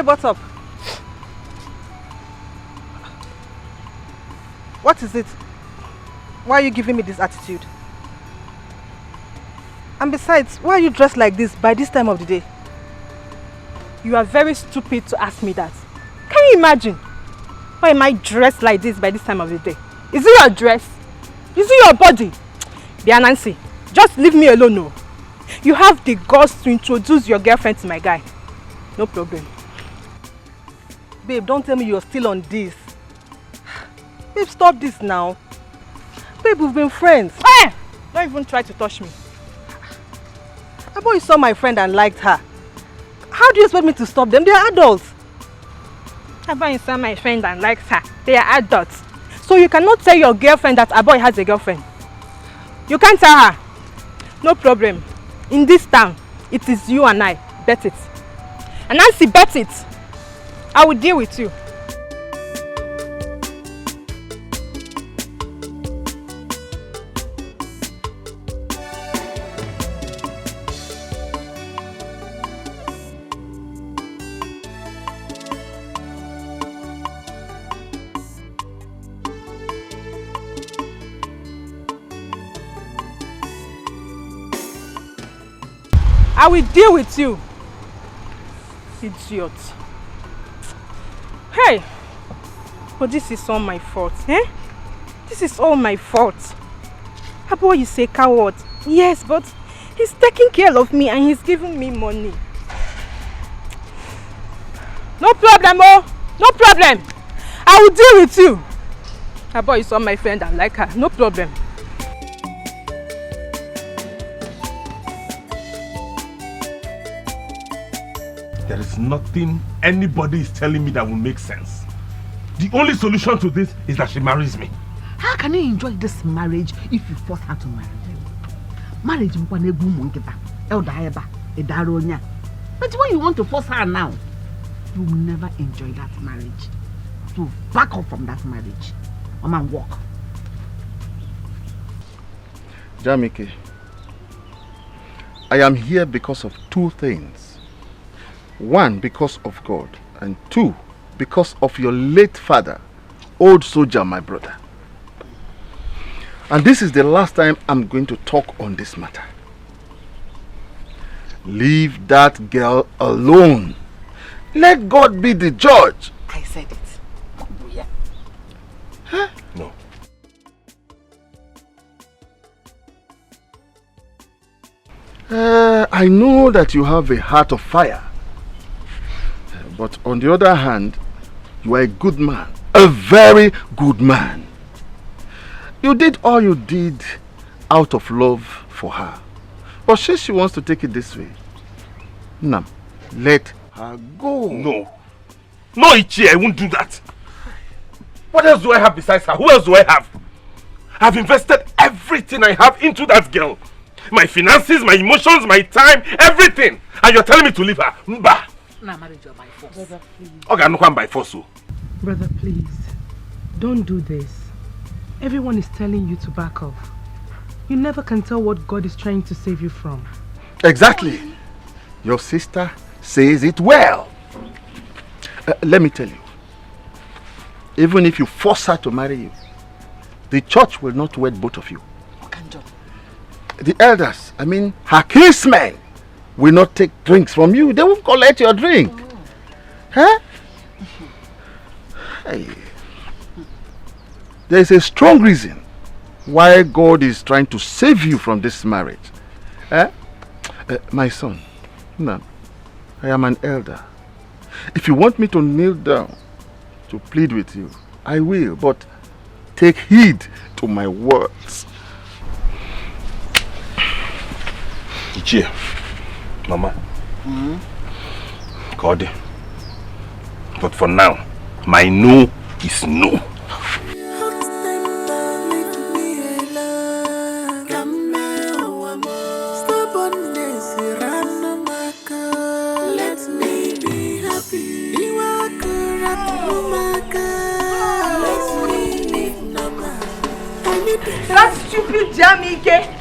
Babe, what's up? What is it? Why are you giving me this attitude? And besides, why are you dressed like this by this time of the day? You are very stupid to ask me that. Can you imagine? Why am I dressed like this by this time of the day? Is it your dress? Is it your body? Dear Nancy, just leave me alone, no. You have the guts to introduce your girlfriend to my guy. No problem. Babe, don't tell me you're still on this. Babe, stop this now. Babe, we've been friends. Hey! Don't even try to touch me. I thought you saw my friend and liked her. How do you expect me to stop them? They are adults. I thought you saw my friend and liked her. They are adults. So you cannot tell your girlfriend that a boy has a girlfriend. You can't tell her. No problem. In this town, it is you and I. Bet it. And Nancy, bet it. I will deal with you. I will deal with you. Idiot. Hey! But this is all my fault, eh? This is all my fault. Abo is a coward. Yes, but he's taking care of me and he's giving me money. No problem, oh! No problem! I will deal with you. Abo is all my friend and like her. No problem. There is nothing anybody is telling me that will make sense. The only solution to this is that she marries me. How can you enjoy this marriage if you force her to marry you? Marriage is one but when you want to force her now, you will never enjoy that marriage. So back off from that marriage. Man, walk. Jamike, I am here because of two things. One, because of God, and two, because of your late father, old soldier, my brother. And this is the last time I'm going to talk on this matter. Leave that girl alone. Let God be the judge. I said it. Huh? No. I know that you have a heart of fire. But on the other hand, you are a good man. A very good man. You did all you did out of love for her. But she wants to take it this way. No, let her go. No. No, Ichi, I won't do that. What else do I have besides her? Who else do I have? I've invested everything I have into that girl. My finances, my emotions, my time, everything. And you're telling me to leave her? Mba. Now marriage you by force. Brother, please. Okay, I'm not by force. Brother, please. Don't do this. Everyone is telling you to back off. You never can tell what God is trying to save you from. Exactly. Your sister says it well. Let me tell you. Even if you force her to marry you, the church will not wed both of you. The elders, I mean her kinsmen, will not take drinks from you. They will collect your drink. Oh. Huh? Hey. There is a strong reason why God is trying to save you from this marriage. My son, no, I am an elder. If you want me to kneel down to plead with you, I will, but take heed to my words. Ichie, Mama, God, but for now, my no is no. That stupid Jamike!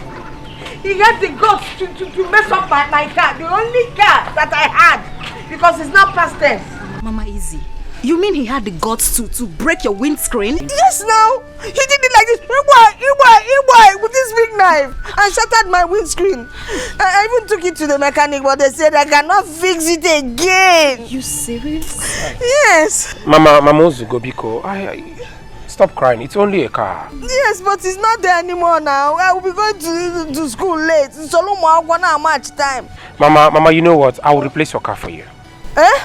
He had the guts to mess up my car, the only car that I had, because it's not past tense. Mama, easy. You mean he had the guts to break your windscreen? Yes, now! He did it like this, with this big knife, and shattered my windscreen. I even took it to the mechanic, but they said I cannot fix it again. You serious? Yes. Mama Ozugobiko, stop crying. It's only a car. Yes, but it's not there anymore now. I will be going to school late. It's only much time. Mama, you know what? I will replace your car for you. Eh?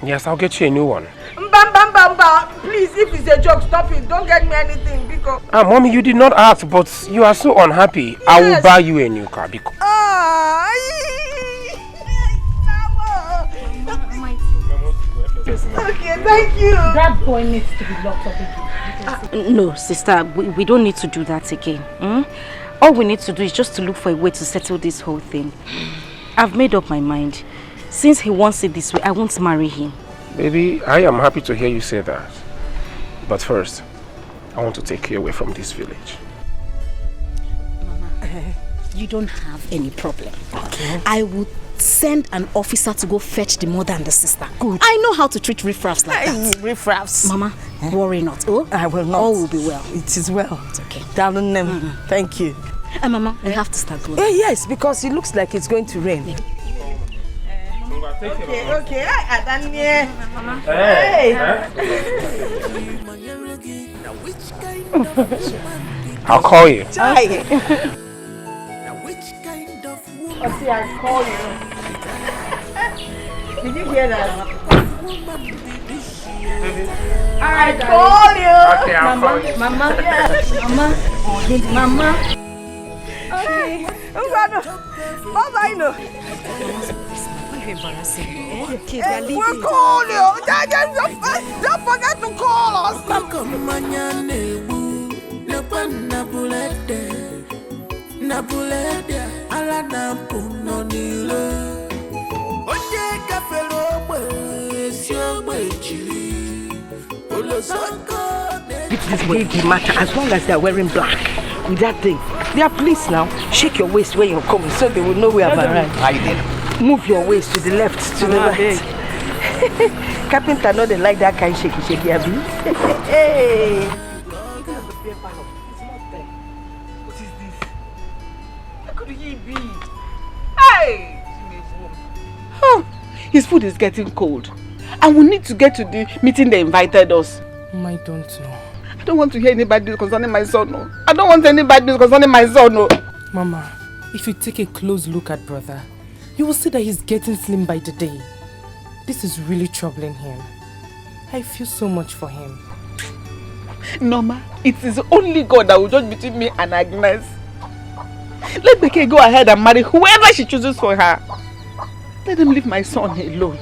Yes, I'll get you a new one. Please, if it's a joke, stop it. Don't get me anything, because... Mommy, you did not ask, but you are so unhappy. Yes. I will buy you a new car, because... Okay, thank you. That boy needs to be locked up again. No, sister, we don't need to do that again. All we need to do is just to look for a way to settle this whole thing. I've made up my mind. Since he wants it this way, I won't marry him. Baby, I am happy to hear you say that. But first, I want to take you away from this village. Mama, you don't have any problem. Okay. I would send an officer to go fetch the mother and the sister. Good. I know how to treat riffraffs like that. Riffraffs. Mama, worry not. Oh, I will not. All will be well. It is well. It's okay. Darling, thank you. Mama, we have to start going. Yes, because it looks like it's going to rain. Yeah. Okay. Mama. Hey. I'll call you. Hi. See, I call you. Did you hear that? I call you. Okay, I'll call you. Mama. Okay. What I know? We'll call you. Don't forget to call us. If this big matter, as long as they are wearing black with that thing, they are police now. Shake your waist when you're coming so they will know we have arrived. I did. Move your waist to the left, to the right. Carpenter know they like that kind of shaky, Abby. Hey. What is this? How could he be? Hey! Oh, his food is getting cold. And we need to get to the meeting they invited us. I don't know. I don't want to hear anybody concerning my son, no. I don't want anybody concerning my son, no. Mama, if you take a close look at brother, you will see that he's getting slim by the day. This is really troubling him. I feel so much for him. Norma, it is only God that will judge between me and Agnes. Let Dikeh go ahead and marry whoever she chooses for her. Let them leave my son alone.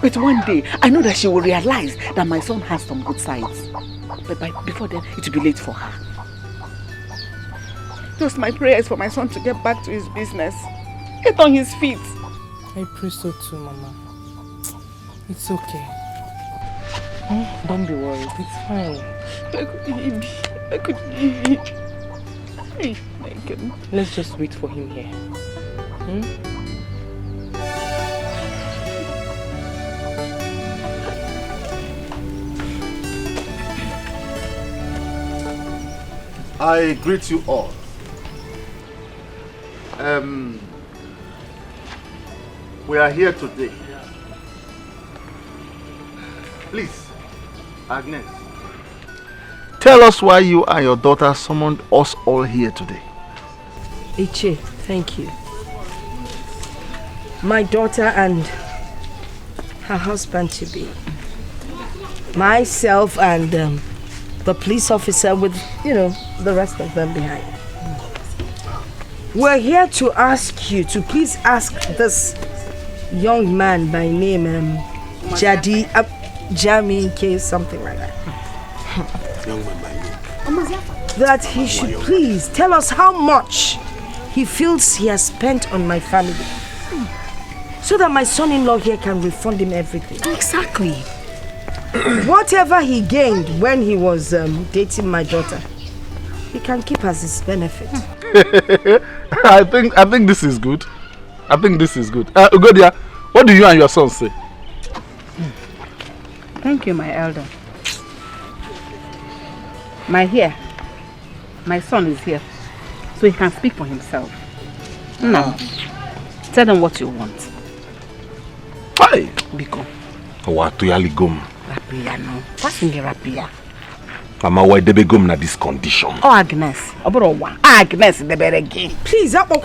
But one day, I know that she will realize that my son has some good sides. But before then, it will be late for her. Just my prayers for my son to get back to his business. Get on his feet. I pray so too, Mama. It's okay. Don't be worried. It's fine. I could Hey, my goodness. Let's just wait for him here. I greet you all. We are here today. Please, Agnes, tell us why you and your daughter summoned us all here today. Iche, thank you. My daughter and her husband to be, myself and the police officer with, the rest of them behind. We're here to ask you to please ask this young man by name Jami K, something like that. Young man by name. That he should please tell us how much he feels he has spent on my family. So that my son-in-law here can refund him everything. Exactly. Whatever he gained when he was dating my daughter, he can keep as his benefit. I think this is good. Ugodia, what do you and your son say? Thank you, my elder. My son is here, so he can speak for himself. Now, tell them what you want. Hi. Biko. What to yali gum? Rapia no. What's in the rapia? Mama, why they be gum na this condition? Oh, Agnes. Agnes, the better game. Please, okay,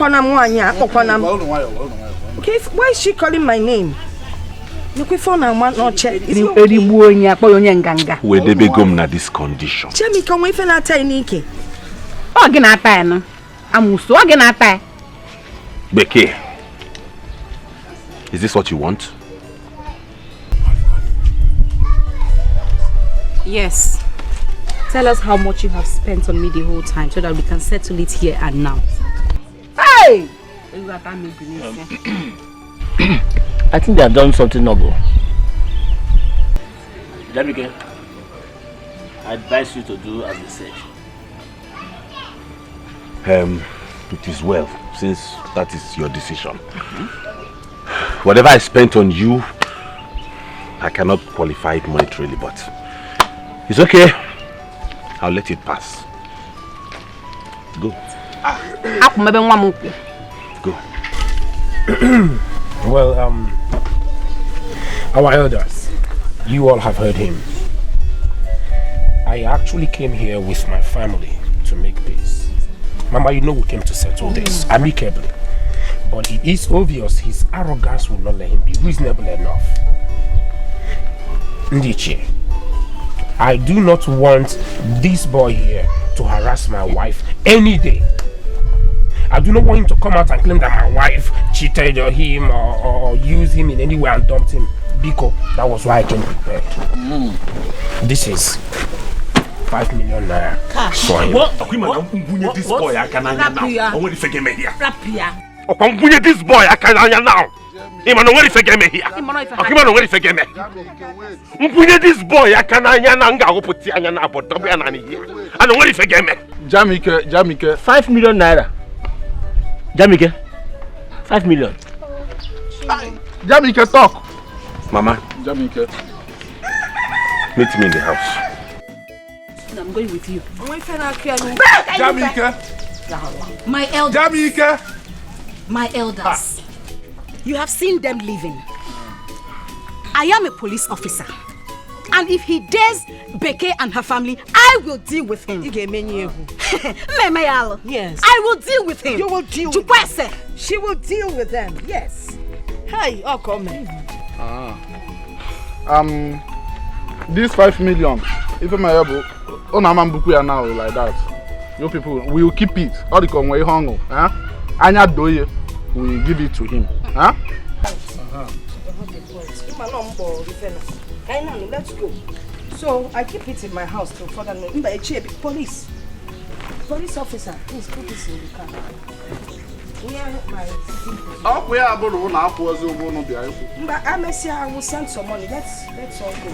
why is she calling my name? Look, we found a man not check. Where they be gum na this condition? Jamie, can we find out Nike? Oh, Ginata, no. I'm so Ginata. Dikeh, is this what you want? Yes. Tell us how much you have spent on me the whole time so that we can settle it here and now. Hey! I think they have done something noble. Dikeh, I advise you to do as they said. It is well, since that is your decision. Whatever I spent on you, I cannot qualify it monetarily, but it's okay. I'll let it pass. Go. Go. Well, our elders, you all have heard him. I actually came here with my family to make peace. Mama, you know we came to settle this amicably. But it is obvious his arrogance will not let him be reasonable enough. Ndiche, I do not want this boy here to harass my wife any day. I do not want him to come out and claim that my wife cheated on him or used him in any way and dumped him. Because that was why I came prepared. This is 5 million naira for him. What? This boy, I can now. I want to forget me here. Okay, this boy, I can now. Him no worry forget me here. Him no worry forget me. This boy, I can now go put anya na but don't be an here. I no worry forget me. Jamike, 5 million naira. Jamike, 5 million. Jamike, talk. Mama, Jamike. meet me in the house. I'm going with you. Jamike. My elders. Jamike. My elders. You have seen them leaving. I am a police officer. And if he dares Dikeh and her family, I will deal with him. Yes. I will deal with him. You will deal with them. She will deal with them. Yes. Hey, Okoli. This 5 million, if I'm able, now like that. You people, we will keep it. All the come way hung. Anya doye, we will give it to him. Let's go. So I keep it in my house till further notice. Police officer, please put this in the car. Where my I will send some money. Let's all go.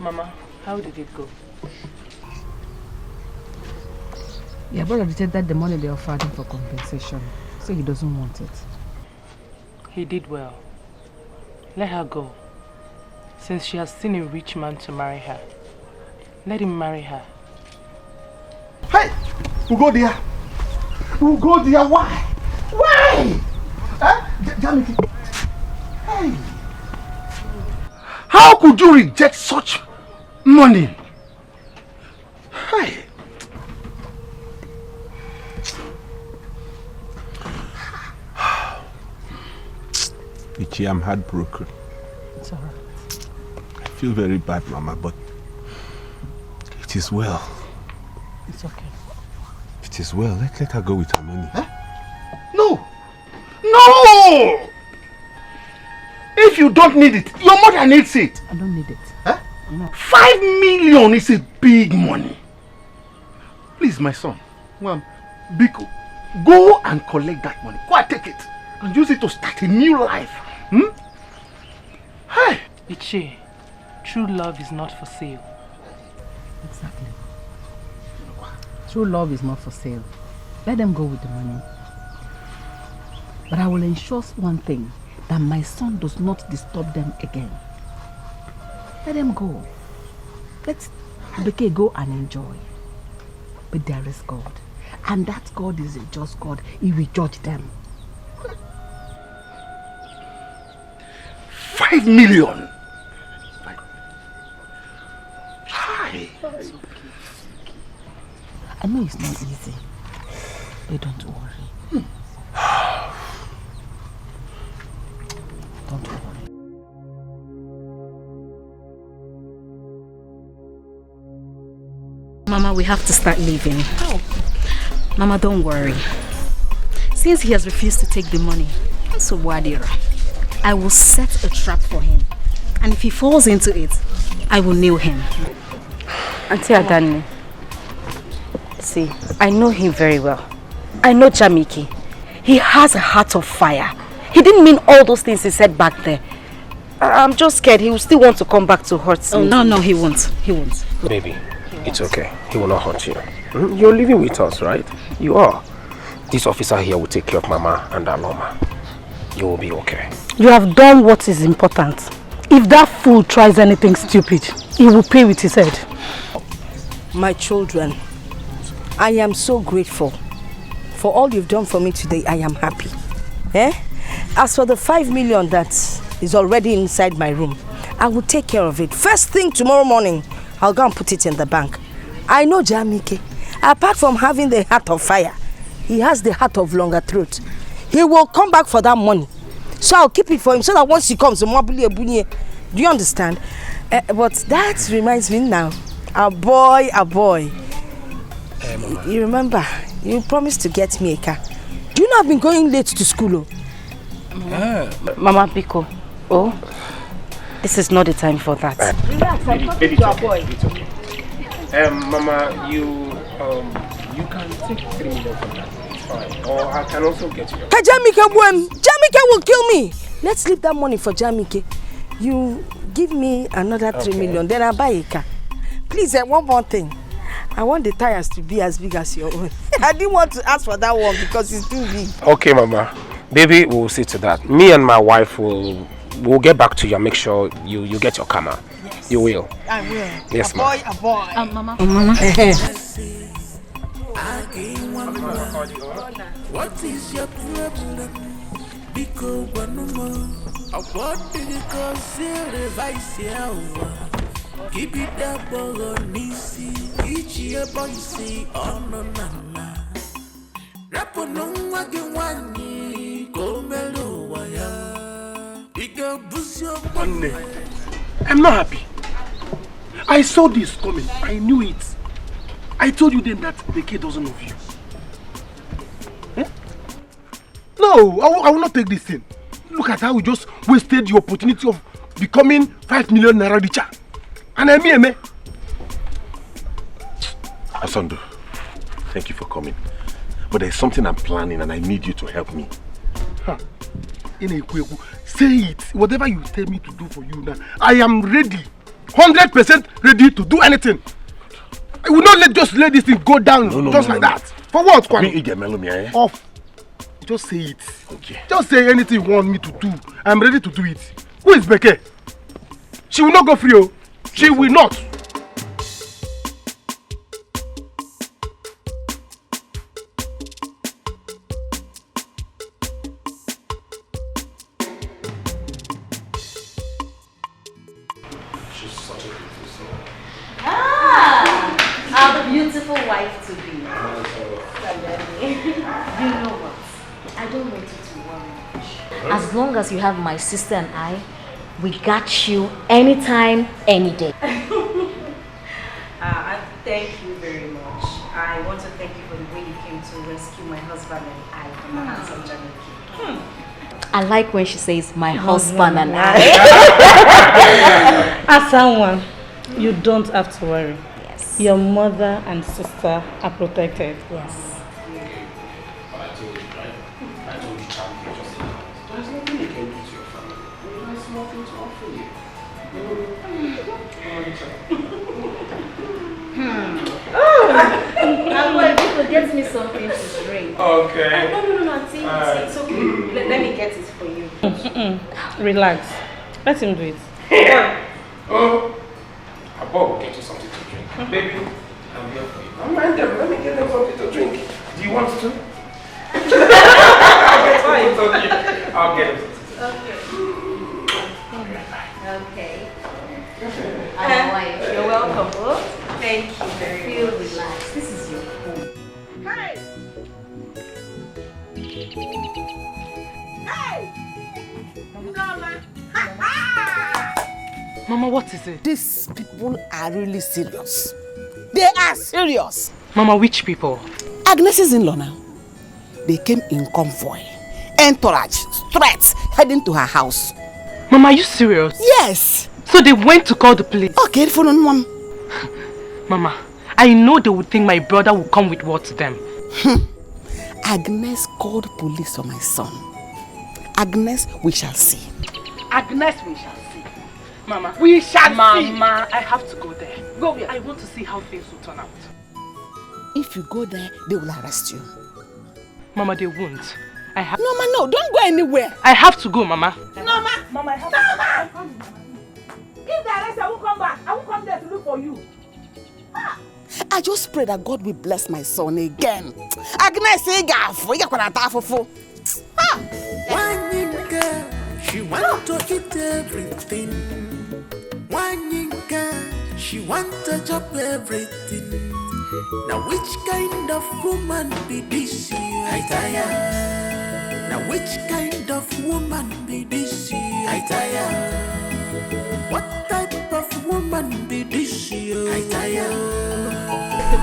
Mama, how did it go? Yeah, but I said that the money they offered him for compensation, so he doesn't want it. He did well. Let her go. Since she has seen a rich man to marry her, let him marry her. Hey, we'll go there. We'll go there. Why? Why? Hey. How could you reject such money? Hey. Ichi, I'm heartbroken. It's alright. I feel very bad, Mama, but it is well. It's okay. It is well. Let her go with her money. Huh? No! No! If you don't need it, your mother needs it. I don't need it. Huh? No. 5 million is a big money. Please, my son. Biko, go and collect that money. Go and take it. And use it to start a new life. Hey! Ichi, true love is not for sale. Exactly. True love is not for sale. Let them go with the money. But I will ensure one thing. that my son does not disturb them again. Let them go. Let Dikeh go and enjoy. But there is God. And that God is a just God. He will judge them. 5 million. Hi. I know it's not easy, but don't worry. Don't worry. Mama, we have to start leaving. How? Mama, don't worry. Since he has refused to take the money, so Wadira, I will set a trap for him. And if he falls into it, I will nail him. Auntie Adani, see, I know him very well. I know Jamike. He has a heart of fire. He didn't mean all those things he said back there. I'm just scared he will still want to come back to hurt me. No, he won't. He won't. Baby, it's okay. He will not hurt you. You're living with us, right? You are. This officer here will take care of Mama and Aloma. You will be okay. You have done what is important. If that fool tries anything stupid, he will pay with his head. My children, I am so grateful for all you've done for me today. I am happy. As for the 5 million that is already inside my room, I will take care of it. First thing tomorrow morning, I'll go and put it in the bank. I know Jamike. Apart from having the heart of fire, he has the heart of longer throat. He will come back for that money. So I'll keep it for him so that once he comes, do you understand? But that reminds me now. A boy. You remember, you promised to get me a car. Do you know I've been going late to school? Mama Biko, this is not the time for that. Relax, I'm talking to a boy. It's okay. Mama, you can take 3 million from that. It's fine. Or I can also get you. Jamike will kill me. Let's leave that money for Jamike. You give me another 3 million, then I'll buy a car. Please, one more thing. I want the tires to be as big as your own. I didn't want to ask for that one because it's too big. Okay, Mama. Baby, we'll see to that. Me and my wife will get back to you and make sure you get your camera. Yes. You will. I will. Yes, a boy. Mama. What is your problem? Because what did you consider vice? Keep it up on Nisi, each year boy see on Nana. Raponong Wagwani, go mellow wire. I'm not happy. I saw this coming. I knew it. I told you then that the kid doesn't love you. No, I will not take this thing. Look at how we just wasted the opportunity of becoming 5 million naira richer. And I mean, Asando, thank you for coming. But there's something I'm planning and I need you to help me. Say it. Whatever you tell me to do for you now, I am ready. 100% ready to do anything. I will not just let this thing go down like that. For what, Kwame? Off. Just say it. Okay. Just say anything you want me to do. I'm ready to do it. Who is Beke? She will not go free. She will not. She's such a beautiful soul. Our beautiful wife to be. You know what? I don't want you to worry. As long as you have my sister and I, we got you anytime, any day. Thank you very much. I want to thank you for the way you came to rescue my husband and I from the hands of Jamike. I like when she says, my husband and I. As someone, you don't have to worry. Yes. Your mother and sister are protected. Yes. I told you, right? I told you, Champion, just there's nothing you can do to your family. There's nothing to offer you. People get me something to drink. Okay. No, Auntie, it's okay. Let me get it for you. Relax. Let him do it. Oh, Bob will get you something to drink. Baby, I'm here for you. Don't mind them. Let me get them something to drink. Do you want to? I'll get it. Okay. You're welcome. Thank you very much. Feel relaxed. This is your home. Hey! Hey! Mama, what is it? These people are really serious. They are serious. Mama, which people? Agnes's in-law now. They came in convoy, entourage, straight, heading to her house. Mama, are you serious? Yes. So they went to call the police? Okay, phone on one. Mama, I know they would think my brother will come with what to them. Agnes called police on my son. Agnes, we shall see. Agnes, we shall see. Mama, we shall see. Mama, I have to go there. Go where? I want to see how things will turn out. If you go there, they will arrest you. Mama, they won't. I have. No, Mama, no, don't go anywhere. I have to go, Mama. No, Mama. Mama, I have to go. If they arrest, I won't come back. I won't come there to look for you. I just pray that God will bless my son again. Agnes, one girl, she wants to eat everything. One girl, she wants to chop everything. Now which kind of woman be this? I tire. Now which kind of woman be this? I tire. What type of woman be this? I tire.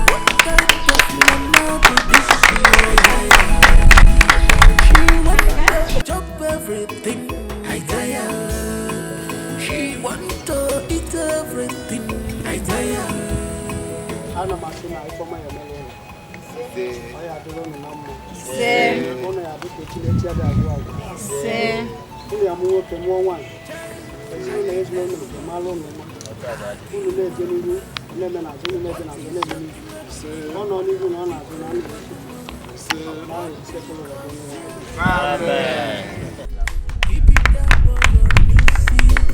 What type of woman be this? She wants to chop everything. I tire. She wants to eat everything. I tire. Ana masina ifoma ya melo. Oya duro ni namu. Ono ya bi kile tia da agwa. Uni amuwo ke mo wan. Esi na yesu no no malo no. Uni le je ni le me na je ni le je na je le ni. Ono ni ju no na je na ni. Amen.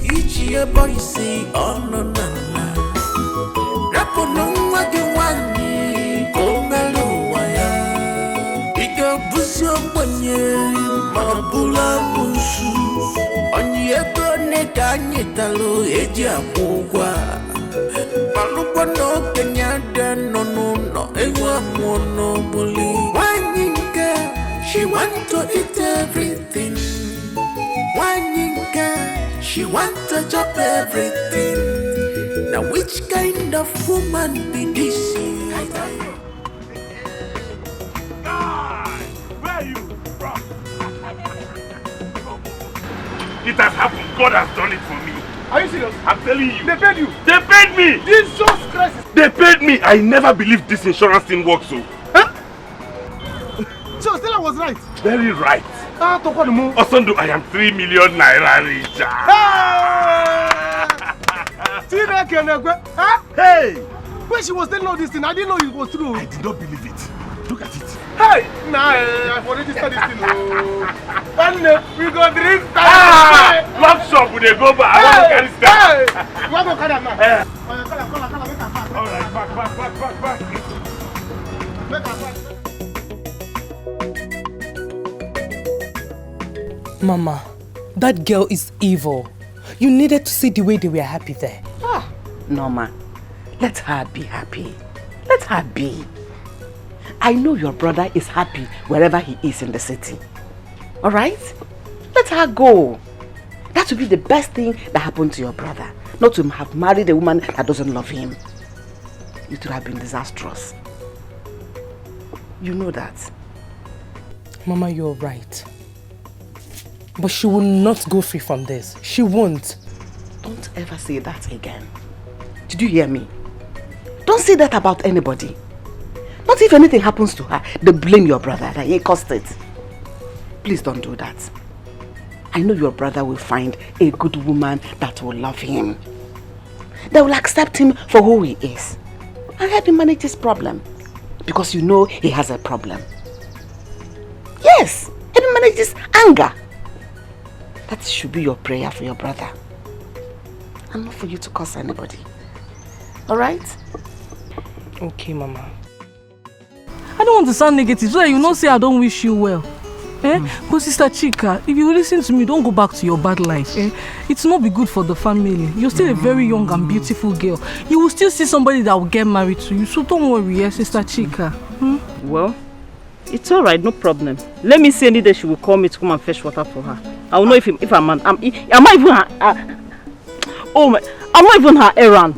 Each year boy say oh no no no. Rapo no wagi wani komelo waya. Ika busyo bonye mabula musu. Onye kone kanye talo eji akugwa. Maluko no kenyada no no no ewa mono boli. Wanyinka, she want to eat everything. Wanyinka, she want to chop everything. Now which kind of woman be this? God, where are you from? It has happened. God has done it for me. Are you serious? I'm telling you. They paid you? They paid me! Jesus Christ! They paid me! I never believed this insurance thing works so. Huh? So Stella was right? Very right. Osondo, I am 3 million naira richer. Hey! When she was telling all this thing, I didn't know it was true. I did not believe it. Look at it. Hey! Nah, I've already started this thing. And we go drink. Love shop, would they go back? I want to carry stuff. Hey! You want to carry them now? Alright, back. Make her back. Mama, that girl is evil. You needed to see the way they were happy there. Norma, let her be happy. Let her be. I know your brother is happy wherever he is in the city. Alright? Let her go. That would be the best thing that happened to your brother. Not to have married a woman that doesn't love him. It would have been disastrous. You know that. Mama, you're right. But she will not go free from this. She won't. Don't ever say that again. Did you hear me? Don't say that about anybody. Not if anything happens to her, they blame your brother that he caused it. Please don't do that. I know your brother will find a good woman that will love him. They will accept him for who he is. And help him manage his problem. Because you know he has a problem. Yes, help him manage this anger. that should be your prayer for your brother. And not for you to curse anybody. Alright? Okay, Mama. I don't want to sound negative, so that you not say I don't wish you well. But Sister Chika, if you listen to me, don't go back to your bad life. It's not be good for the family. You're still a very young and beautiful girl. You will still see somebody that will get married to you. So don't worry, Sister Chika. Well, it's alright, no problem. Let me see any day she will call me to come and fetch water for her. I will know if I'm an... am I even her... I'm not even her errand.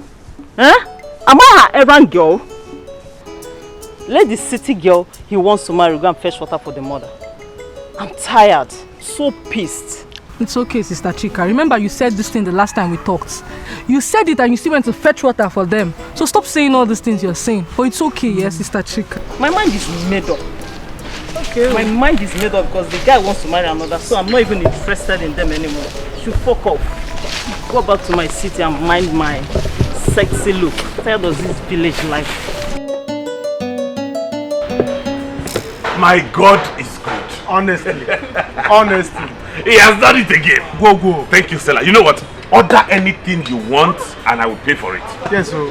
Am I her errand girl? Let the city girl he wants to marry go and fetch water for the mother. I'm tired. So pissed. It's okay, Sister Chika. Remember you said this thing the last time we talked. You said it and you still went to fetch water for them. So stop saying all these things you're saying. But it's okay, yes, Sister Chika. My mind is made up. Okay. My mind is made up because the guy wants to marry another, so I'm not even interested in them anymore. Should fuck off. Go back to my city and mind my sexy look. I'm tired of this village life. My God is good. Honestly. Honestly. He has done it again. Go. Thank you, Stella. You know what? Order anything you want and I will pay for it. Yes, sir.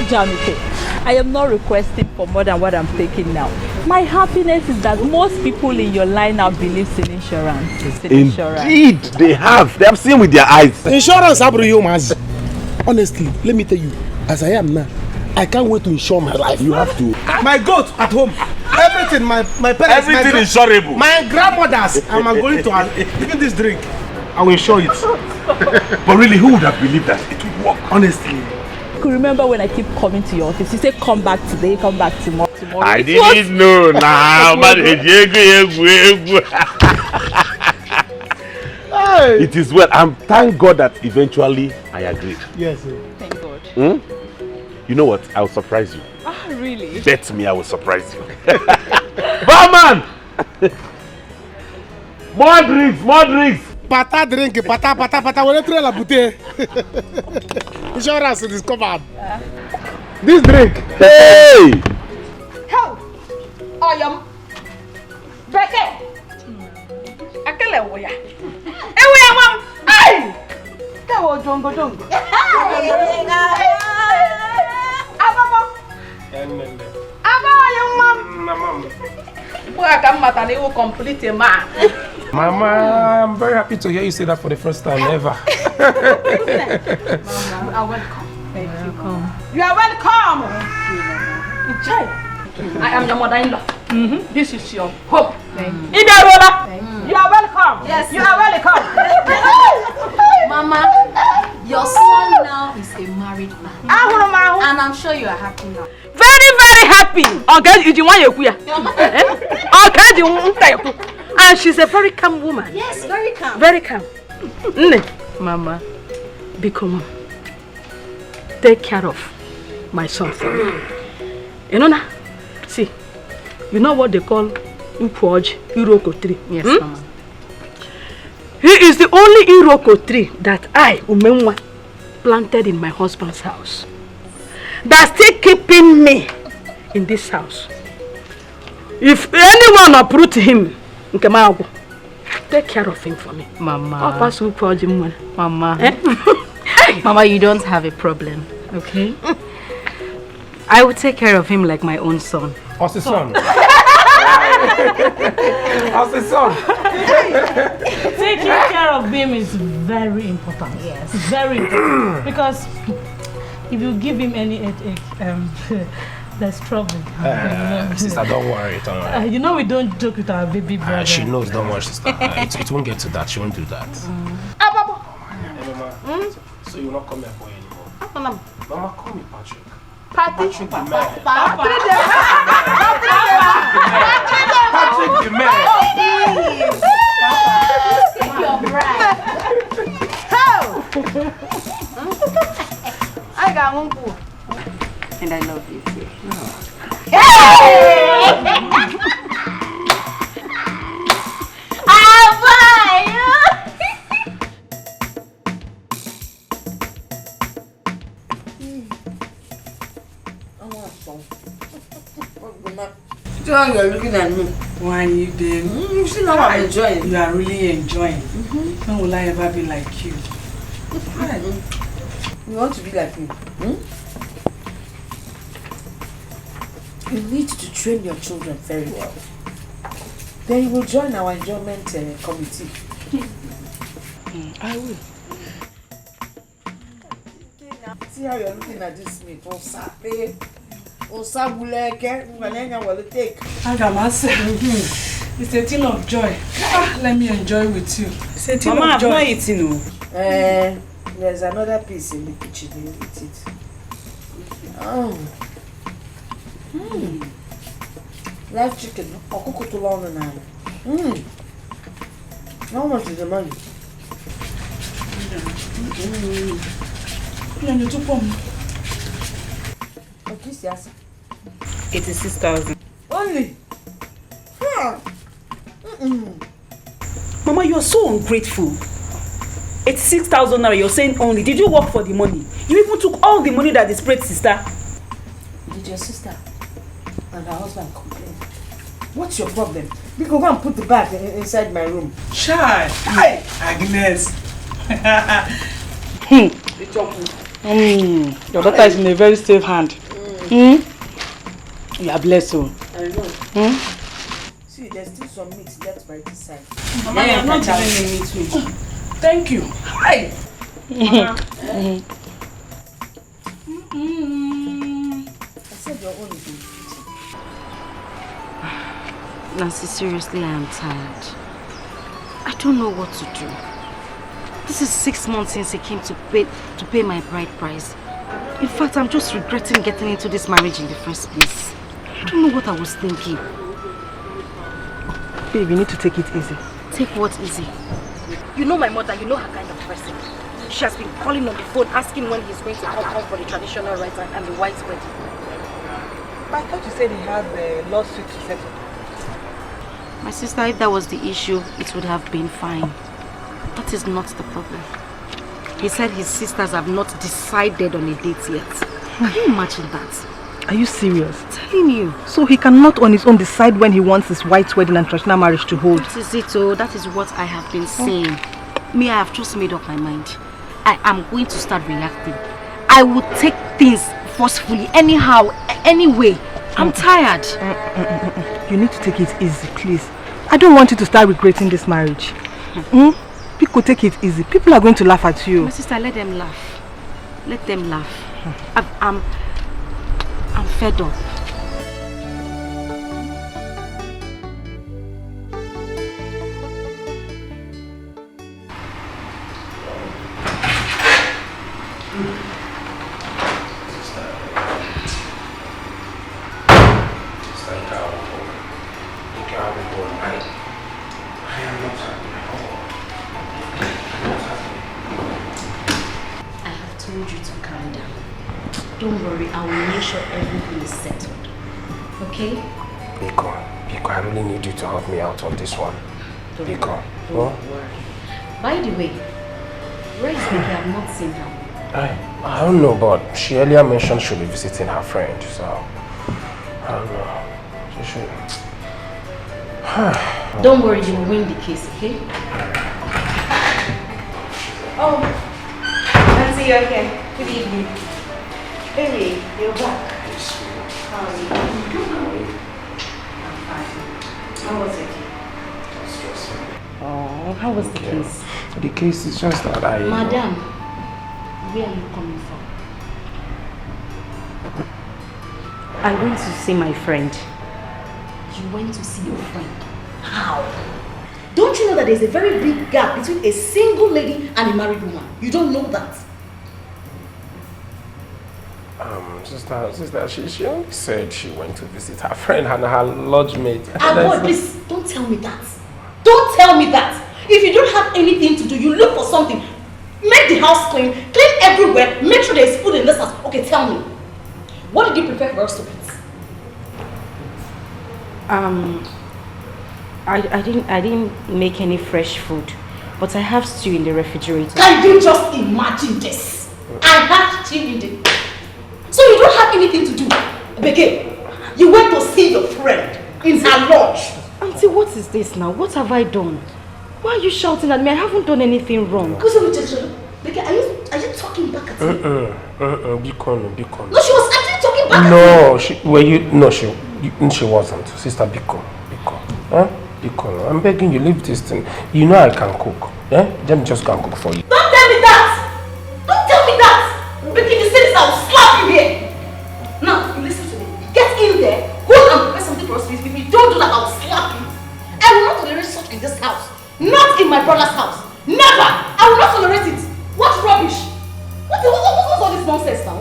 Jamike, I am not requesting for more than what I'm taking now. My happiness is that most people in your line now believe in insurance. Indeed, they have. They have seen with their eyes. Insurance, honestly, let me tell you, as I am now, I can't wait to insure my life. You have to. My goat at home, everything, my parents, everything insurable. My grandmothers, I'm going to even this drink, I will insure it. But really, who would have believed that it would work? Honestly. I could remember when I keep coming to your office. You say come back today, come back tomorrow. I didn't know now. It is well. Thank God that eventually I agreed. Yes, sir. Thank God. You know what? I will surprise you. Ah, really? Bet me I will surprise you. Barman! More drinks! Pata drink, pata. When you throw la bouteille. Insurance is covered. This drink. Hey! How? Oh, yum. Dikeh. Akele woya. Ewe mom. Hey! Go jongo. Ababa. Ababa young mom. Work am mata ni will complete a man. Mama, I'm very happy to hear you say that for the first time ever. Mama, you are welcome. Thank you. You are welcome. I am your mother-in-law. This is your hope. Ibere, you are welcome. Yes, you are welcome. Mama, your son now is a married man. And I'm sure you are happy now. Very, very happy. Okay, you want your queer. Okay, you want. And she's a very calm woman. Yes, very calm. Very calm. Mama, become take care of my son for me. You know now? See, you know what they call Upoj Iroko tree? Yes, Mama. He is the only Iroko tree that I, Umenwa, planted in my husband's house. That's still keeping me in this house. If anyone uproot him, take care of him for me. Mama. Mama. Mama, you don't have a problem, okay? I will take care of him like my own son. What's the son? What's the son? Taking care of him is very important. Yes. Very important. Because if you give him any headache, there's trouble. Sister, don't worry. You know we don't joke with our baby brother. She knows, don't worry, sister. It won't get to that. She won't do that. Mama, so you're not coming here for anymore? Mama, call me Patrick. Patrick the man. Patrick the man. Your bride. How? I got one boo. And I love you too. John, you're looking at me. Why you did? You see now I'm enjoying. You are really enjoying. When will I ever be like you? You want to be like me? You need to train your children very well. Then you will join our enjoyment committee. I will. See how you're looking at this meat. Osa buleke, Vanenya will take. It's a thing of joy. Let me enjoy with you. It's a thing Mama, of joy. Mama, I'm not eating. There's another piece in the kitchen. You eat it. Oh. Live chicken. How much is the money? It is 6,000. Only? Mama, you are so ungrateful. It's 6,000 now. You're saying only. Did you work for the money? You even took all the money that the spread sister. Did your sister and her husband complain? What's your problem? We go and put the bag inside my room. Shy! Hi, Agnes! Your daughter is in a very safe hand. You are blessed. I know. See, there's still some meat left by this side. Mama, you are not giving me meat. Thank you. Hi! I said your own is in the kitchen. Nancy, seriously, I am tired. I don't know what to do. This is 6 months since he came to pay my bride price. In fact, I'm just regretting getting into this marriage in the first place. I don't know what I was thinking. Babe, you need to take it easy. Take what easy? You know my mother, you know her kind of person. She has been calling on the phone asking when he's going to come for the traditional rites and the white wedding. I thought you said he had the lawsuit to settle. My sister, if that was the issue, it would have been fine. That is not the problem. He said his sisters have not decided on a date yet. Can you imagine that? Are you serious? I'm telling you. So he cannot on his own decide when he wants his white wedding and traditional marriage to hold? That is it, oh. That is what I have been saying. Me, I have just made up my mind. I am going to start reacting. I will take things forcefully, anyhow, anyway. I'm tired. You need to take it easy, please. I don't want you to start regretting this marriage. People take it easy. People are going to laugh at you. My sister, let them laugh. Let them laugh. I'm fed up. Don't worry, I will make sure everything is settled. Okay? Biko, I really need you to help me out on this one. Biko. Don't worry. By the way, where is Dikeh? I have not seen her. I don't know, but she earlier mentioned she'll be visiting her friend, so I don't know. She should. Don't worry, you will win the case, okay? Oh, Nancy, you're okay. Good evening. Baby, you're back. How are you? I'm fine. How was it? Oh, how was the case? The case is just that Madam, where are you coming from? I went to see my friend. You went to see your friend? How? Don't you know that there's a very big gap between a single lady and a married woman? You don't know that? Sister, she only said she went to visit her friend and her lodge mate. Boy, please, don't tell me that. Don't tell me that. If you don't have anything to do, you look for something. Make the house clean everywhere, make sure there's food in this house. Okay, tell me. What did you prepare for us to eat? I didn't make any fresh food, but I have stew in the refrigerator. Can you just imagine this? I have stew in the... So you don't have anything to do. Dikeh, you went to see your friend in her lodge. Auntie, what is this now? What have I done? Why are you shouting at me? I haven't done anything wrong. Are you talking back at me? Bikono. No, she was actually talking back No, at me. she wasn't. Sister Biko. Huh? Bikono. I'm begging you, leave this thing. You know I can cook. Eh? Let me just go and cook for you. Don't tell me that! Don't tell me that! Because you say this, I'll slap you here. Now, you listen to me. Get in there, go and prepare something for us, please. If you don't do that, I'll slap you. I will not tolerate such in this house. Not in my brother's house. Never! I will not tolerate it. What rubbish? What's all this nonsense now?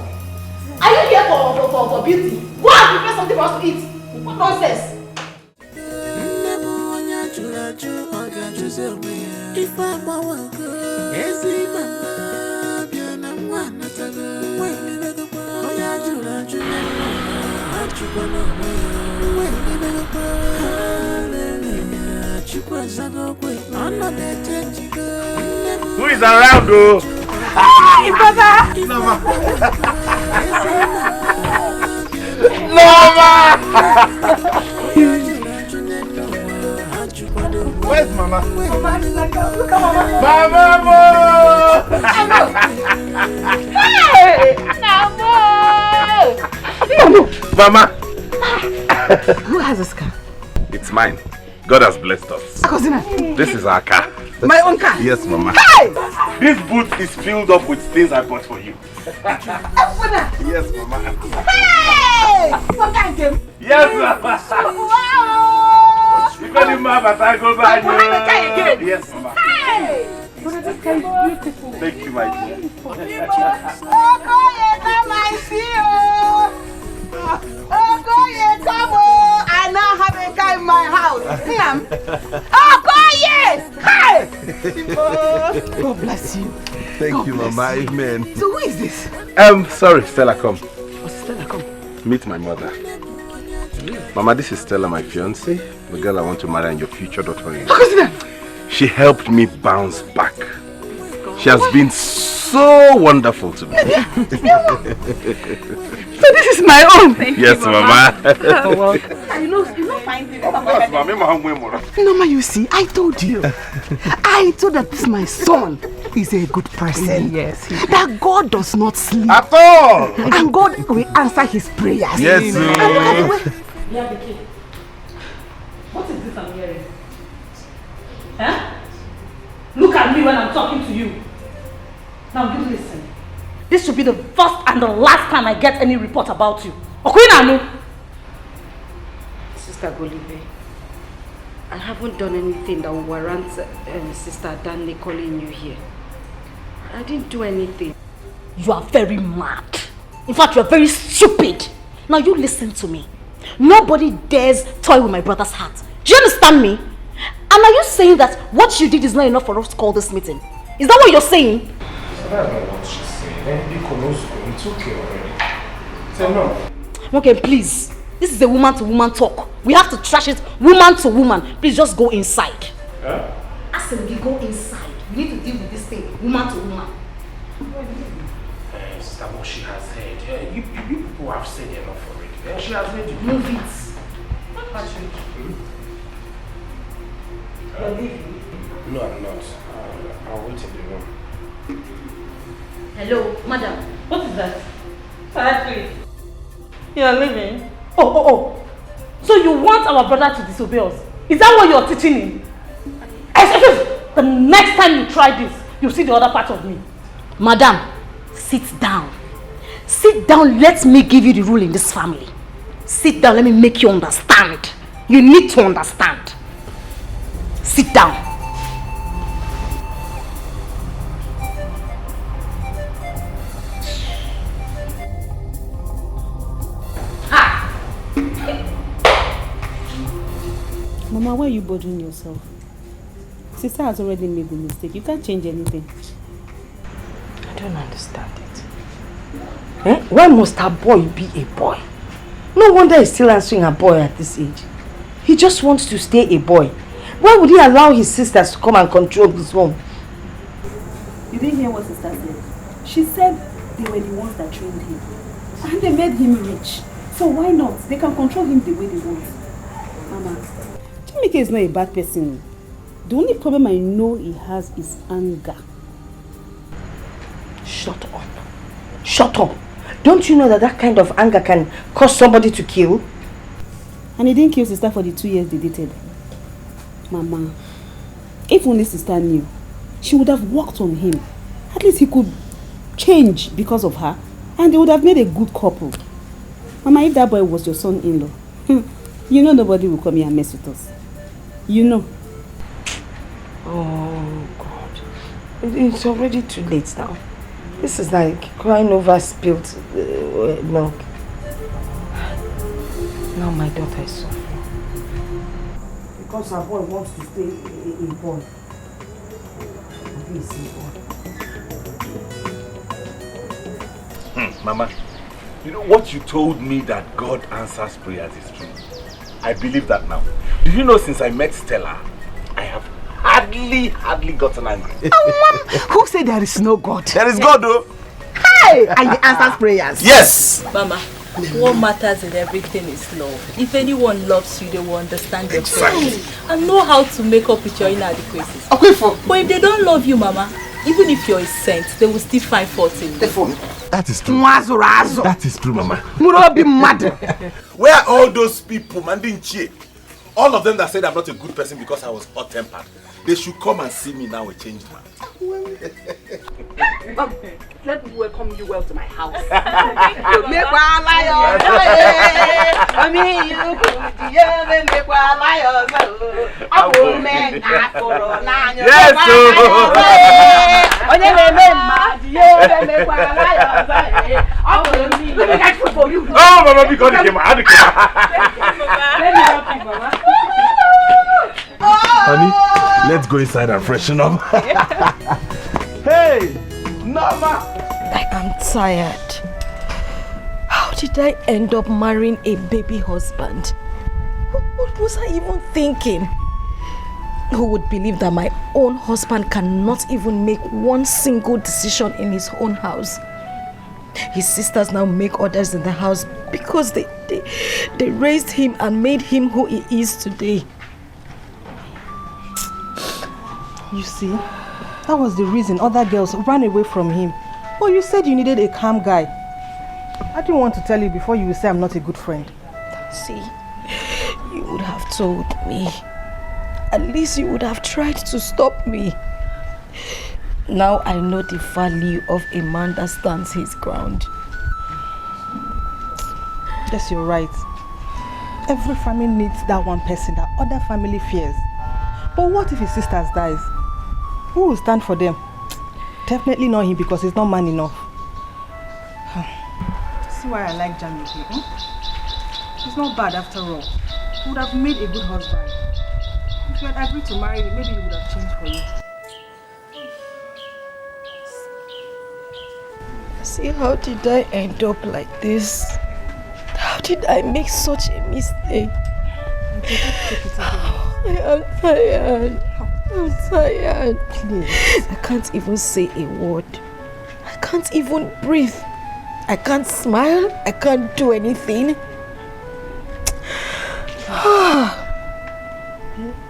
Are you here for beauty? Go and prepare something for us to eat. What nonsense? If I'm a walker, every man, who is around, though? Hi, brother! Where's Mama? Mama! Who has this car? It's mine. God has blessed us. This is our car. My own car? Yes, Mama. Hey! This boot is filled up with things I bought for you. Yes, Mama. Hey! Thank you. Yes, Mama. Wow! You got him, Mama, but I go back. Yes, Mama. Hey! This car is beautiful. Thank you, my dear. Okoye, come and see you. Okoye, come on. I now have a car in my house. Okoye! Hey! God bless you. Thank you, Mama. Amen. So who is this? Sorry, Stella, come. Oh, Stella, come. Meet my mother. Mama, this is Stella, my fiancée, the girl I want to marry and your future daughter-in-law. She helped me bounce back. She has been so wonderful to me. So this is my own. Yes, Mama. Well, you know fine things. Of course, Mama. Mama, you see, I told you. I told that this my son is a good person. Yes. That God does not sleep. At all. And God will answer his prayers. Yes, and look at the way. What is this I'm hearing? Huh? Look at me when I'm talking to you. Now you listen. This should be the first and the last time I get any report about you. Okwinanu! Sister Golibe, I haven't done anything that will warrant Sister Danley calling you here. I didn't do anything. You are very mad. In fact, you are very stupid. Now you listen to me. Nobody dares toy with my brother's heart. Do you understand me? And are you saying that what you did is not enough for us to call this meeting? Is that what you're saying? So that's not what she's saying. It's okay already. Say no. Okay, please. This is a woman-to-woman talk. We have to trash it woman to woman. Please just go inside. Huh? Assembly, go inside. We need to deal with this thing woman to woman. Sister, what she has said. You people have said enough already. She has made you. Move it. You're leaving? No, I'm not. I'll wait in the room. Hello, madam. What is that? Please. You are leaving? Oh. So you want our brother to disobey us? Is that what you're teaching him? The next time you try this, you'll see the other part of me. Madam, sit down. Sit down, let me give you the rule in this family. Sit down, let me make you understand. You need to understand. Sit down. Mama, why are you bothering yourself? Sister has already made the mistake. You can't change anything. I don't understand it. Why must a boy be a boy? No wonder he's still answering a boy at this age. He just wants to stay a boy. Why would he allow his sisters to come and control his home? You didn't hear what sister said. She said they were the ones that trained him. And they made him rich. So why not? They can control him the way they want. Mama, Chimike is not a bad person. The only problem I know he has is anger. Shut up. Shut up. Don't you know that that kind of anger can cause somebody to kill? And he didn't kill sister for the 2 years they dated. Mama, if only sister knew, she would have worked on him. At least he could change because of her. And they would have made a good couple. Mama, if that boy was your son-in-law, you know nobody will come here and mess with us. You know. Oh, God. It's already too late now. This is like crying over spilled milk. Now my daughter is suffering. Because her boy wants to stay a boy. Mama, you know what you told me that God answers prayers is true. I believe that now. Do you know since I met Stella, I have hardly gotten angry. Who said there is no God? There is God though. Hey! And he answers prayers. Yes! Mama, what matters in everything is love. If anyone loves you, they will understand your feelings and know how to make up with your inadequacies. Okay, but if they don't love you, Mama, even if you're a saint, they will still find fault in you. That is true. That That is true, Mama. be mad. Where are all those people, Mandinchi? All of them that said I'm not a good person because I was hot-tempered. They should come and see me now a changed man. Let me welcome you well to my house. Oh, Mama, because he came out. Honey, let's go inside and freshen up. Hey, Mama! I am tired. How did I end up marrying a baby husband? What was I even thinking? Who would believe that my own husband cannot even make one single decision in his own house? His sisters now make orders in the house because they raised him and made him who he is today. You see, that was the reason other girls ran away from him. Oh, you said you needed a calm guy. I didn't want to tell you before you would say I'm not a good friend. See, you would have told me. At least you would have tried to stop me. Now I know the value of a man that stands his ground. Yes, you're right. Every family needs that one person that other family fears. But what if his sisters dies? Who will stand for them? Definitely not him because he's not man enough. See why I like Jamike, He's not bad after all. He would have made a good husband. If you had agreed to marry him, maybe he would have changed for you. See, how did I end up like this? How did I make such a mistake? I am tired. I'm tired. Please. I can't even say a word. I can't even breathe. I can't smile. I can't do anything.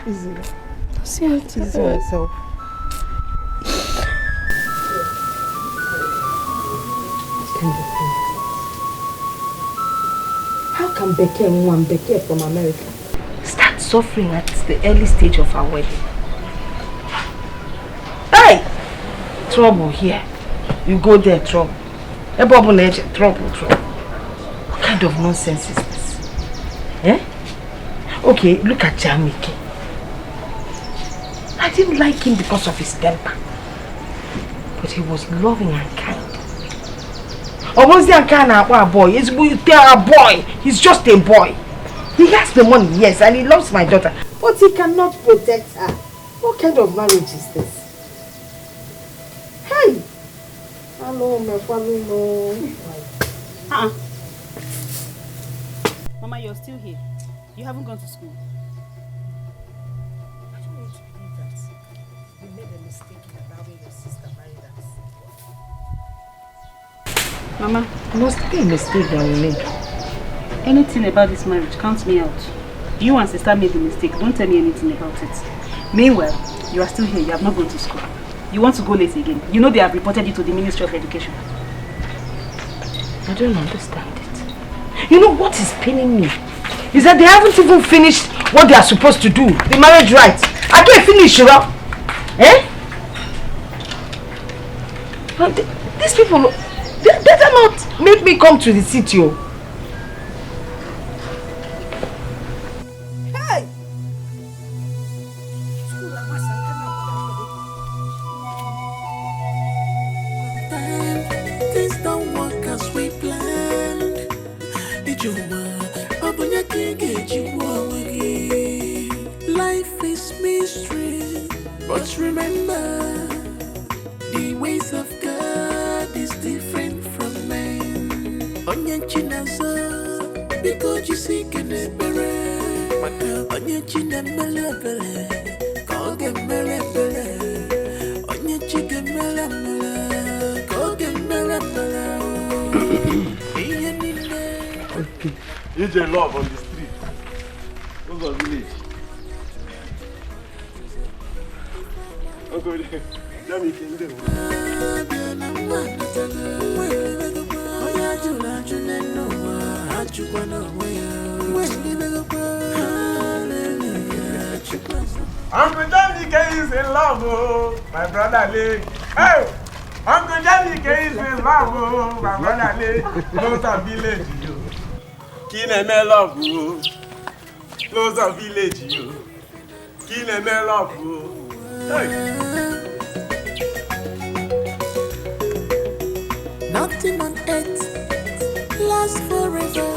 Easy. See how it is myself. How can Becky and one Becky from America start suffering at the early stage of our wedding? Hey! Trouble here. You go there, trouble. A bubble edge, trouble. What kind of nonsense is this? Eh? Okay, look at Jamike. I didn't like him because of his temper. But he was loving and kind. Or was he a kind of boy? He's a boy. He's just a boy. He has the money, yes, and he loves my daughter. But he cannot protect her. What kind of marriage is this? Hey! Hello, my family. Mama, you're still here. You haven't gone to school. I don't want to believe that you made a mistake in allowing your sister marry that. Mama, it must be a mistake that we made. Anything about this marriage counts me out. You and sister made the mistake. Don't tell me anything about it. Meanwhile, you are still here. You have not gone to school. You want to go late again. You know they have reported you to the Ministry of Education. I don't understand it. You know what is paining me? Is that they haven't even finished what they are supposed to do. The marriage rights. I can't finish, you know? Eh? These people, they better not make me come to the city. Hey! Things don't work as we planned. Life is mystery, but remember, the ways of God is different from men. Onye chinazo, because you seek an ebere. Onye chinemele bele, koge mele bele. Onye chigemele mele, koge mele bele. Okay. EJ love on the street. Those are village. Uncle, let me kill them. Uncle Dikeh is in love, oh, my brother Lee. Hey, Uncle Dikeh is in love, oh, my brother Lee. Close to village, you. Kine love, oh. Close to village, you. Kine love, oh. Hey. Nothing on earth lasts forever.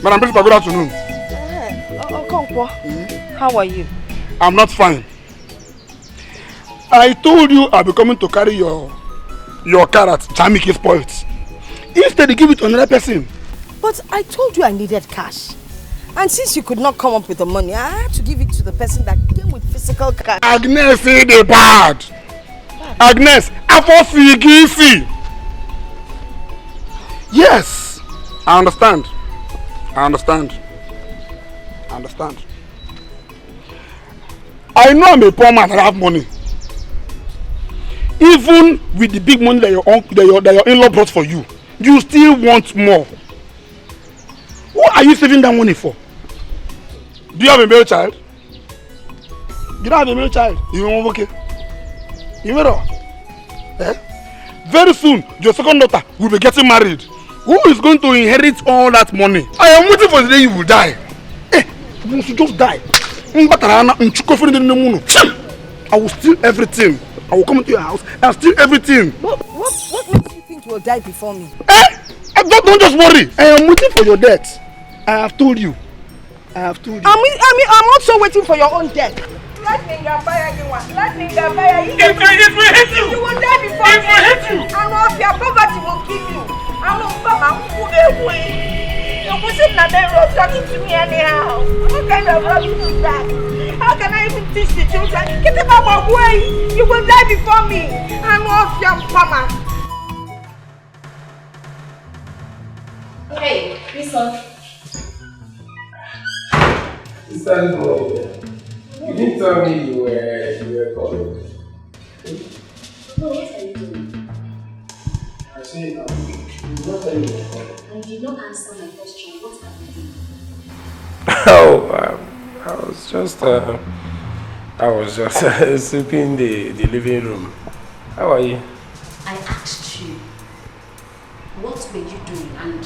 Madam Principal, good afternoon. Okonkwo, how are you? I'm not fine. I told you I'll be coming to carry your car at Chamiki spoiled. Instead, you give it to another person. But I told you I needed cash. And since you could not come up with the money, I had to give it to the person that came with physical cash. Agnes, say the bad. Agnes, Afofigisi. Yes, I understand. I understand. I know I'm a poor man and I have money. Even with the big money that your in-law brought for you, you still want more. What are you saving that money for? Do you have a male child? You don't have a male child? You okay? You know? Eh? Very soon, your second daughter will be getting married. Who is going to inherit all that money? I am waiting for the day you will die. Eh, you should just die. I will steal everything. I will come into your house and steal everything. What makes you think you will die before me? Eh? Don't just worry. I am waiting for your death. I have told you. I'm also waiting for your own death. Let me go buy you one. Let me go buy you. It will hit you. You will die before me. It will hit you. I know if your poverty will kill you. I know Mama who away. You're pushing another road talking to me anyhow. What kind of rubbish is that? How can I even teach the children? Get them out of my way. You will die before me. I know if your Mama. Hey, listen. You didn't tell me you were calling. No, what are you doing? I said, you not telling me. And you did not answer my question. What are you doing? Oh, I was just sleeping in the living room. How are you? I asked you, what were you doing and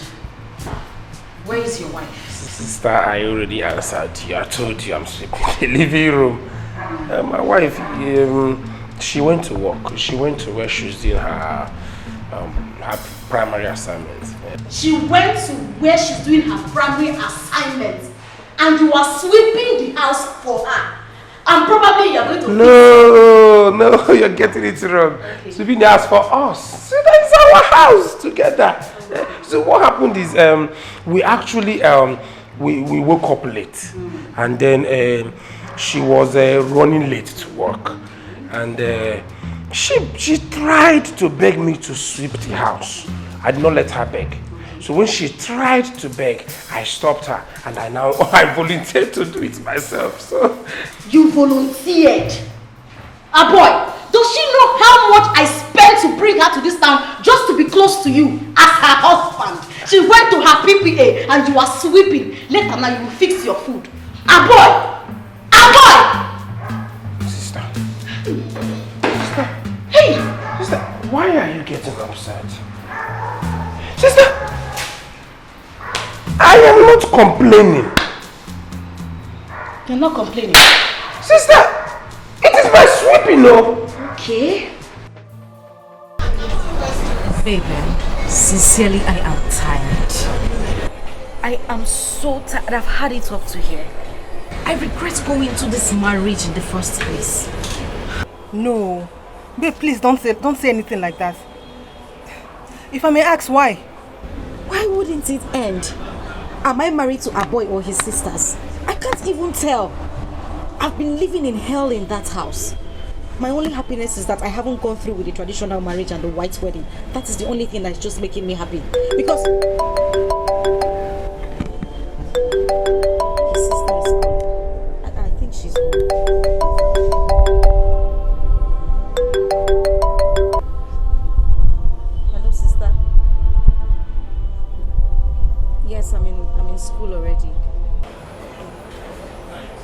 where is your wife? Sister, I already answered you. I told you I'm sleeping in the living room. My wife, she went to work. She went to where she's doing her primary assignments. She went to where she's doing her primary assignments and you are sweeping the house for her. And probably you're going to... No, you're getting it wrong. Okay. Sweeping the house for us. So that's our house together. So what happened is we actually we woke up late and then she was running late to work and she tried to beg me to sweep the house. I did not let her beg. So when she tried to beg, I stopped her and I volunteered to do it myself. So you volunteered? Ah boy, does she know how much I spent to bring her to this town just to be close to you as her husband? She went to her PPA and you are sweeping. Later now you will fix your food. Ah boy! Ah boy! Sister. Hey! Sister, why are you getting upset? Sister, I am not complaining. You're not complaining? Sister, it is my sweeping, no? Okay. Baby, sincerely, I am tired. I am so tired. I've had it up to here. I regret going into this marriage in the first place. No. Babe, please don't say anything like that. If I may ask, why? Why wouldn't it end? Am I married to a boy or his sisters? I can't even tell. I've been living in hell in that house. My only happiness is that I haven't gone through with the traditional marriage and the white wedding. That is the only thing that's just making me happy. Because his sister is home. I think she's home. Hello, sister. Yes, I'm in school already.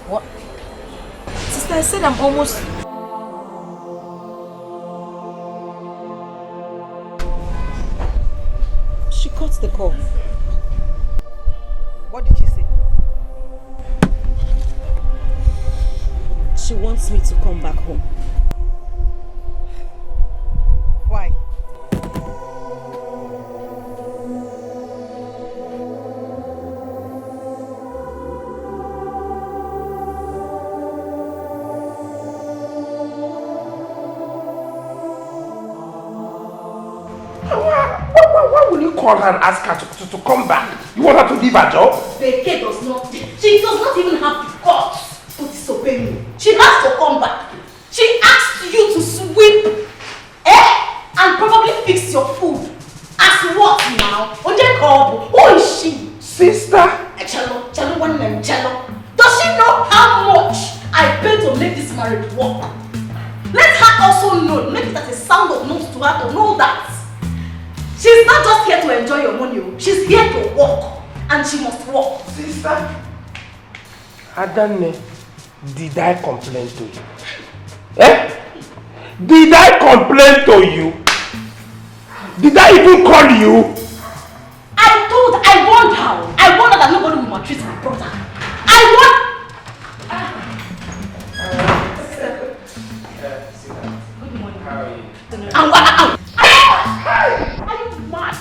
What? Sister, I said I'm almost... She cut the call. What did she say? She wants me to come back home. Why? Why will you call her and ask her to come back? You want her to leave her job? Dikeh does not. She does not even have the guts to disobey me. She has to come back. She asked you to sweep, and probably fix your food. As what now? Who is she? Sister. Cello, one name, Cello. Does she know how much I pay to make this marriage work? Let her also know. Make it as a sound of notes to her to know that she's not just here to enjoy your money. She's here to work, and she must work. Sister, Adane, did I complain to you? Did I complain to you? Did I even call you? I warned her. I warned her that nobody will maltreat my brother. Good morning. How are you? Are you mad?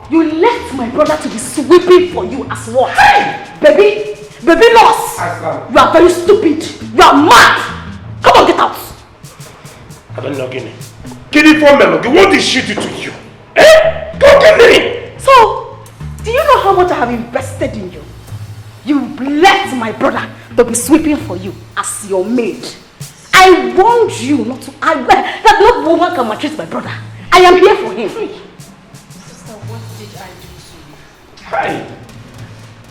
You left my brother to be sweeping for you as what? Hey! Baby loss! You are very stupid. You are mad. Come on, get out. I don't know, Guinea. Guinea for Melody, what did she do to you? Go Guinea! So, do you know how much I have invested in you? You left my brother to be sweeping for you as your maid. I warned you not to. That no woman can maltreat my brother. I am here for him. Sister, what did I do to you? Hi.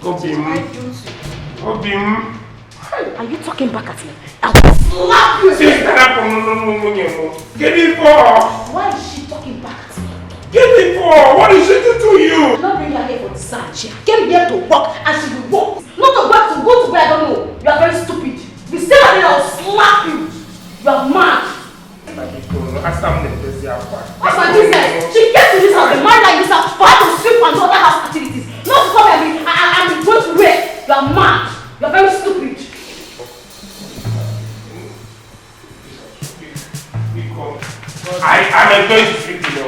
What did I do to you? Obim. Are you talking back at me? I will slap you. Sister, get it for. Why is she talking back at me? Get it for. What did she do to you? I'm not bringing her here for design. She came here to work and she will work. Not to work, to go to where I don't know. You are very stupid. If you say that thing, I will slap you. You are mad. What's my business? She came to this house, the man like this house, for her to sweep and do other house activities. Not to come here and go to where? You are mad. You are very stupid. I am going to speak to you.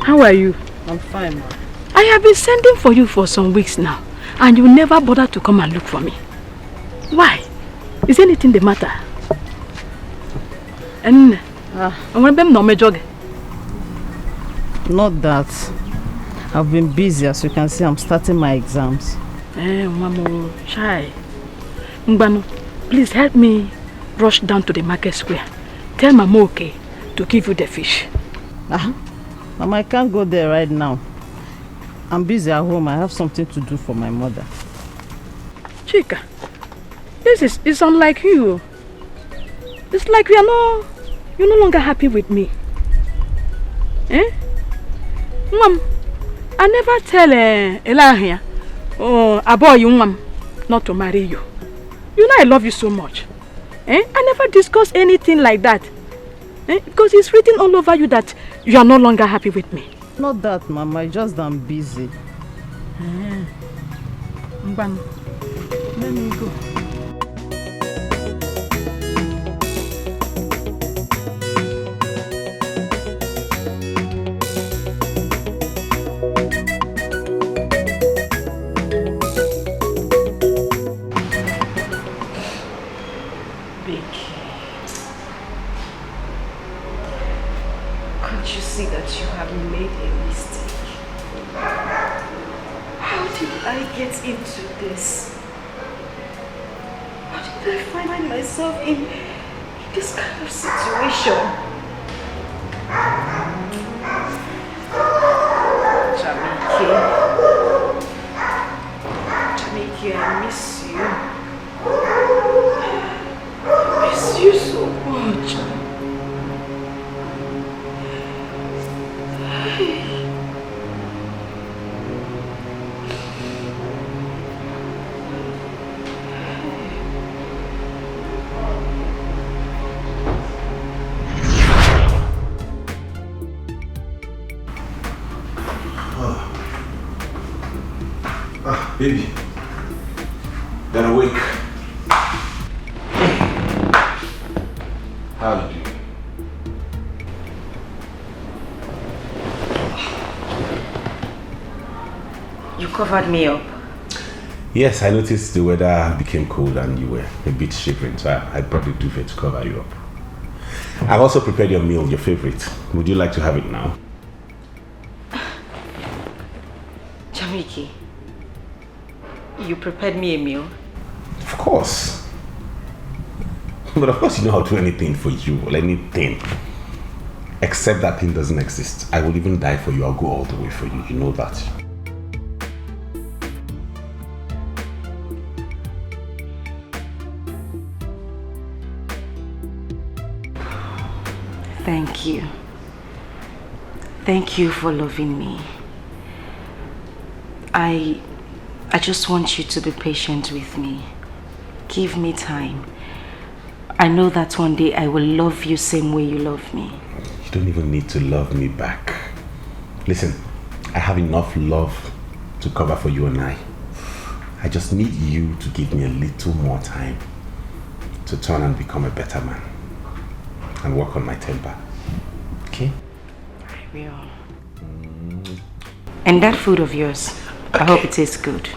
How are you? I'm fine, ma. I have been sending for you for some weeks now, and you never bothered to come and look for me. Why? Is anything the matter? Not that. I've been busy, as you can see. I'm starting my exams. Mamo, shy. Ngbano, please help me rush down to the market square. Tell Mama okay to give you the fish. Mama, I can't go there right now. I'm busy at home. I have something to do for my mother. Chika, it's unlike you. It's like you're no longer happy with me. Mom, I never tell Elahia, about you, Mom, not to marry you. You know I love you so much. I never discuss anything like that. Because it's written all over you that you are no longer happy with me. Not that, Mama. It's just that I'm busy. Mbam, let me go. See that you have made a mistake. How did I get into this? How did I find myself in this kind of situation? Jamike, I miss you. I miss you so much. Baby, you're awake. How are you doing? You covered me up. Yes, I noticed the weather became cold and you were a bit shivering, so I brought the duvet to cover you up. I've also prepared your meal, your favorite. Would you like to have it now? Jamike, you prepared me a meal? Of course. But of course you know how to do anything for you, or anything. Except that thing doesn't exist. I will even die for you. I'll go all the way for you. You know that. Thank you. Thank you for loving me. I just want you to be patient with me. Give me time. I know that one day I will love you same way you love me. You don't even need to love me back. Listen, I have enough love to cover for you and I. I just need you to give me a little more time to turn and become a better man and work on my temper. Okay? I will. And that food of yours, okay. I hope it tastes good.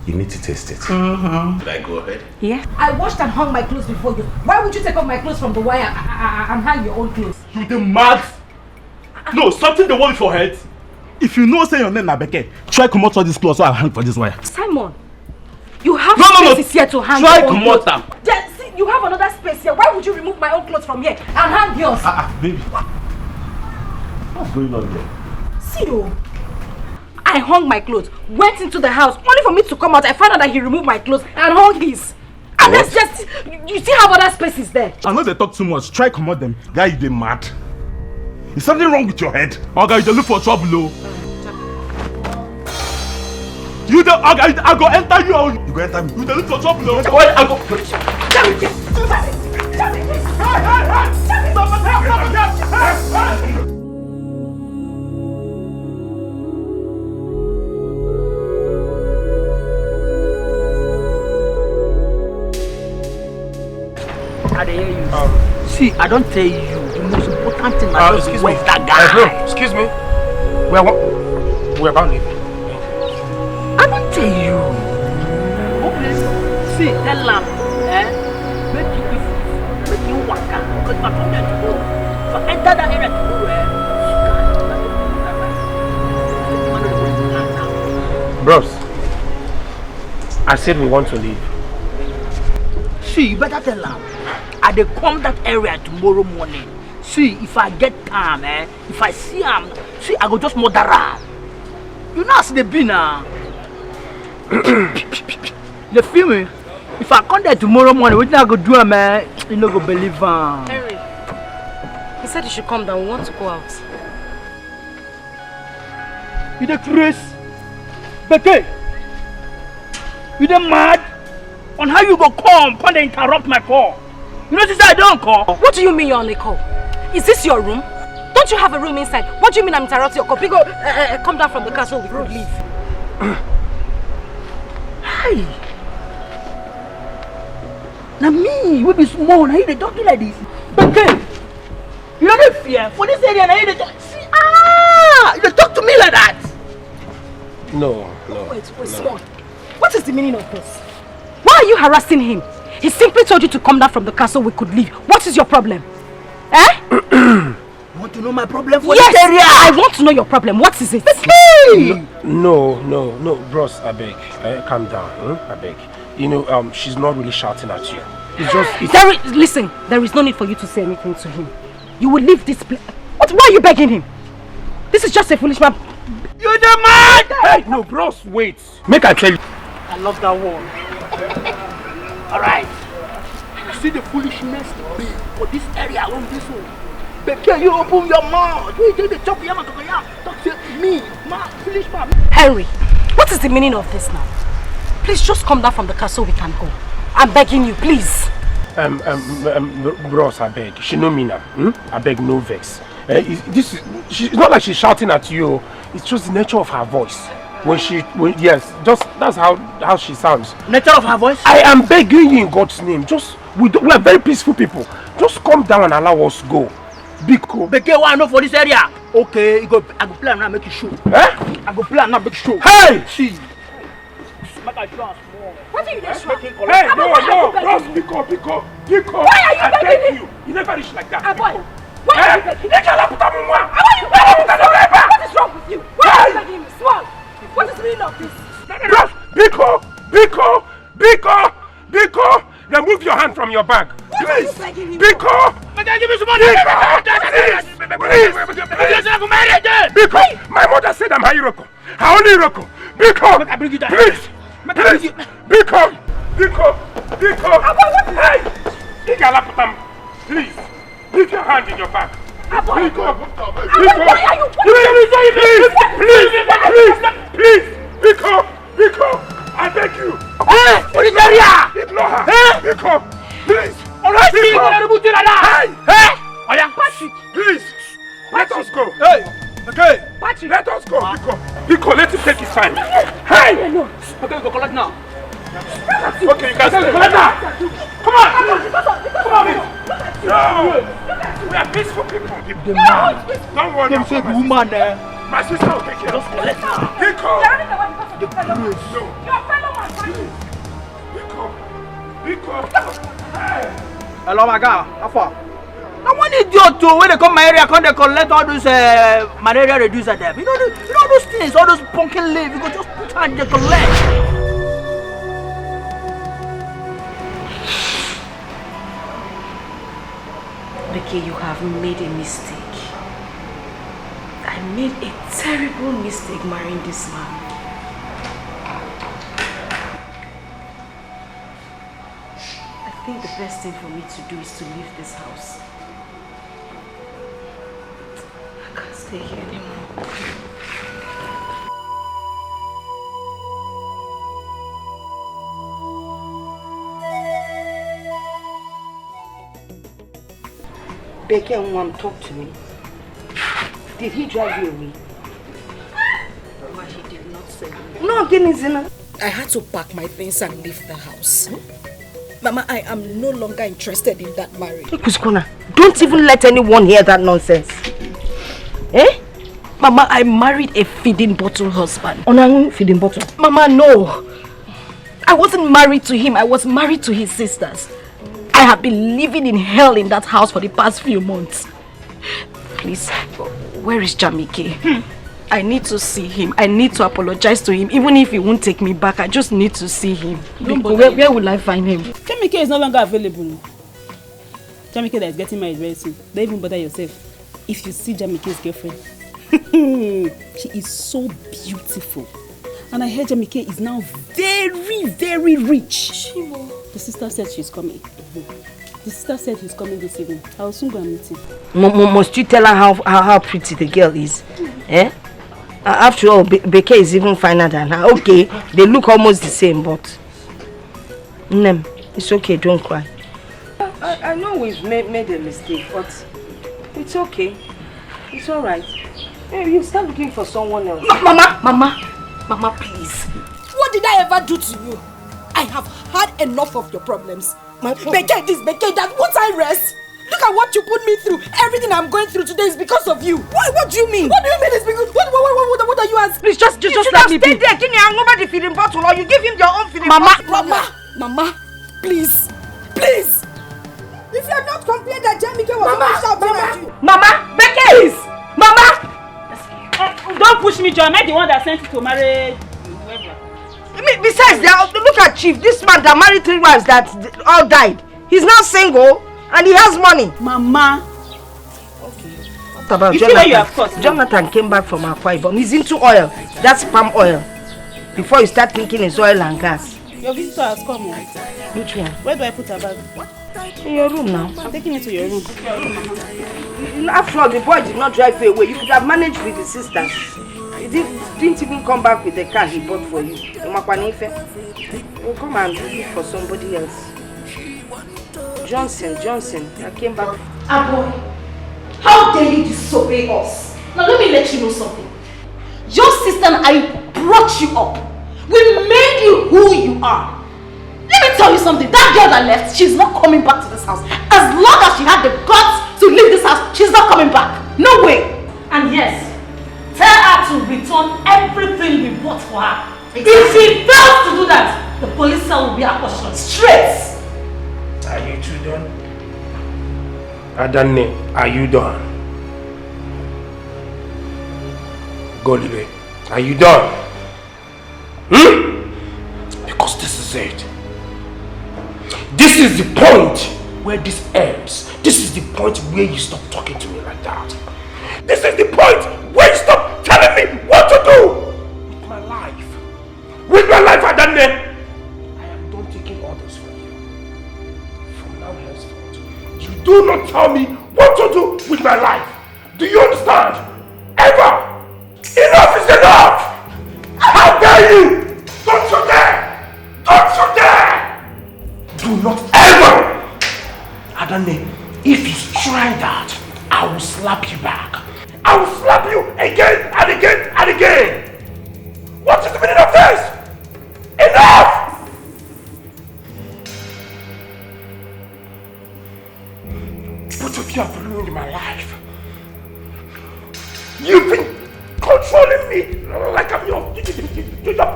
You need to taste it. Mm-hmm. Did I go ahead? Yeah. I washed and hung my clothes before you. Why would you take off my clothes from the wire and hang your own clothes? You the mad? No, something the one for head. If you know say your name na Beke, try come out all these clothes so I'll hang for this wire. Simon, you have spaces here to hang try your own come clothes. out. Yeah, see, you have another space here. Why would you remove my own clothes from here and hang yours? Baby. What's going on here? See you. I hung my clothes, went into the house, only for me to come out. I found out that he removed my clothes and hung his. And that's just, you still have other spaces there. I know they talk too much. Try come out them. Guy, you dey mad. Is something wrong with your head? Oga, you dey look for trouble, oh. You dey, Oga, I go enter you. You go enter me. You dey look for trouble, oh. Wait, I go. I hear you. See, I don't tell you the most important thing. Excuse me. That guy. Bro, excuse me. We're about leaving. I don't tell you. Okay. See, tell him, make you waka. Because I'm from there to go. So enter that area to go. I said we want to leave. See, you better tell her. I dey come that area tomorrow morning. See, if I get time, if I see him, see, I go just murder her. You know, see the be now. You feel me? If I come there tomorrow morning, what I go do, man? You no go believe him. Henry, he said you should come down. We want to go out. You the crazy? Dikeh, you the mad? On how you go come, and interrupt my call? You know this I don't call. What do you mean you're on a call? Is this your room? Don't you have a room inside? What do you mean I'm interrupting your call? Go, come down from the car so we could leave. Hi. Now me, we be small. Now you they talking like this. Dikeh, you don't have fear for this area. Now you they talk. See, you they talk to me like that. No. Wait, small. What is the meaning of this? Why are you harassing him? He simply told you to come down from the car so we could leave. What is your problem? Eh? You want to know my problem for yes, this area? I want to know your problem. What is it? No, bros, I beg. Calm down, I beg. You know, she's not really shouting at you. It's just... Listen, there is no need for you to say anything to him. You will leave this place. Why are you begging him? This is just a foolish man. You the man! Hey, no, bros, wait. Make I tell you. I love that one. Alright. You see the foolishness be for this area around this one. Dikeh, you open your mouth. You take the chop here, talk to me, man, foolish man. Henry, what is the meaning of this now? Please just come down from the car so we can go. I'm begging you, please. Bros, I beg. She know me now. I beg, no vex. It's not like she's shouting at you. It's just the nature of her voice. Yes, just that's how she sounds. Nature of her voice? I am begging you in God's name. We are very peaceful people. Just come down and allow us go. Biko. Dikeh, what I know for this area? Okay, I go plan now make you show. Eh? I go plan now make you show. Hey! See. What are you doing? Hey, no, bros, Biko. Why are you begging him? You never reach like that. Boy, why are you begging him? What is wrong with you? Why are you begging him? Small. What is the meaning of this? Bros, Biko. Remove your hand from your bag. Please. Biko. Give me some money. Biko, my mother said I'm Hiroko. I only Hiroko. Biko, please. Biko. Hey, please. Leave your hand in your bag. Biko. Please. Biko. I beg you. Hey, what is area? Ignore her. Biko, please. Alright, Please. Let us go. Hey, okay. Let us go, Biko, let him take his time. Hey! Okay, go collect now. Okay, you guys collect now. Come on. No. We are peaceful people. Don't worry. Don't say the woman there. My sister will take care. Just collect now. Biko. Hey. Hello, my guy. How far? Now one idiot too, when they come my area, come they collect all those malaria reducer them. You know those things, all those pumpkin leaves. You go just put and they collect. Dikeh, you have made a mistake. I made a terrible mistake marrying this man. I think the best thing for me to do is to leave this house. I can't stay here anymore. Dikeh, Mom, talk to me. Did he drive you away? Mama, he did not say anything. No, Guinness. I had to pack my things and leave the house. Mama, I am no longer interested in that marriage. Don't even let anyone hear that nonsense. Eh? Mama, I married a feeding bottle husband. Feeding bottle? Mama, no. I wasn't married to him. I was married to his sisters. I have been living in hell in that house for the past few months. Please, where is Jamike? I need to see him. I need to apologize to him. Even if he won't take me back, I just need to see him. Where will I find him? Jamike is no longer available. Jamike that is getting married very soon. Don't even bother yourself. If you see Jamike's girlfriend, she is so beautiful. And I heard Jamike is now very, very rich. The sister said she's coming. The sister said he's coming this evening. I will soon go and meet him. Must you tell her how pretty the girl is? Eh? After all, Beke is even finer than her. Okay, they look almost the same, but... it's okay, don't cry. I know we've made a mistake, but it's okay. It's alright. Hey, you start looking for someone else. Mama, please. What did I ever do to you? I have had enough of your problems. Beke this, Beke that. Won't I rest? Look at what you put me through. Everything I'm going through today is because of you. What do you mean? What do you mean it's because... What are you asking? Please, just let me be. There, give me nobody feeding bottle, or you give him your own feeding bottle. Mama, please. If you're not complaining that Jamike was shouting at you. Mama, Beke is. Mama. Don't push me, John. I'm the one that sent you to marry whoever. Besides, look at Chief. This man that married 3 wives that all died. He's now single and he has money. Mama. Okay. What about Jonathan? Jonathan came back from Akwa Ibom. He's into oil. That's palm oil. Before you start thinking it's oil and gas. Your visitor has come. Which one? Where do I put her bag? In your room now. I'm taking it to your room. After all, the boy did not drive you away. You could have managed with the sisters. He didn't even come back with the car he bought for you. You'll come and look for somebody else. Johnson, I came back. Boy, how dare you disobey us? Now let me let you know something. Your sister and I brought you up. We made you who you are. Let me tell you something. That girl that left, she's not coming back to this house. As long as she had the guts to leave this house, she's not coming back. No way. And yes, tell her to return everything we bought for her. Exactly. If she fails to do that, the police cell will be her portion. Straight. Are you two done? Adane, are you done? Golibe, are you done? Because this is it. This is the point where this ends. This is the point where you stop talking to me like that. This is the point where you stop telling me what to do with my life. With my life, Adane. I am done taking orders from you. From now henceforth, you do not tell me what to do with my life. Do you understand? Ever! Enough is enough! How dare you! Don't you dare! Don't you dare! Do not ever! Adane, if you try that, I will slap you back. I will slap you again and again and again! What is the meaning of this? Enough! Both of you have ruined my life. You've been controlling me like I'm your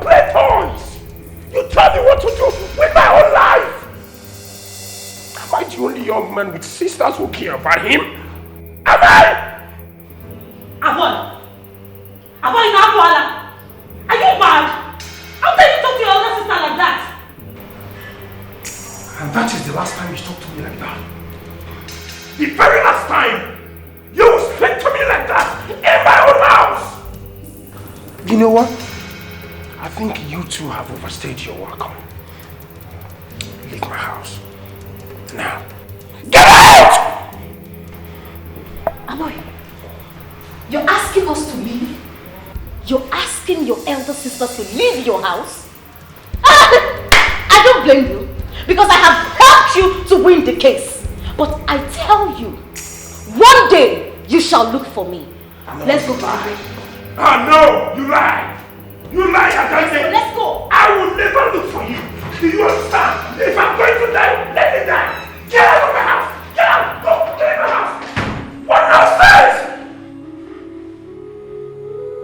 play toys. You tell me what to do with my whole life. Am I the only young man with sisters who care about him? Am I? Avon, are you mad? How dare you talk to your older sister like that? And that is the last time you talk to me like that. The very last time you will speak to me like that in my own house. You know what? I think you two have overstayed your welcome. Leave my house. Now. Get out! Amoy, you're asking us to leave? You're asking your elder sister to leave your house? I don't blame you, because I have helped you to win the case. But I tell you, one day you shall look for me. No, let's go. No, you lie. You lie, Adane. Let's go. I will never look for you. Do you understand? If I'm going to die, let me die. Get out of my house. Get out. Go. Get out of my house. What nonsense?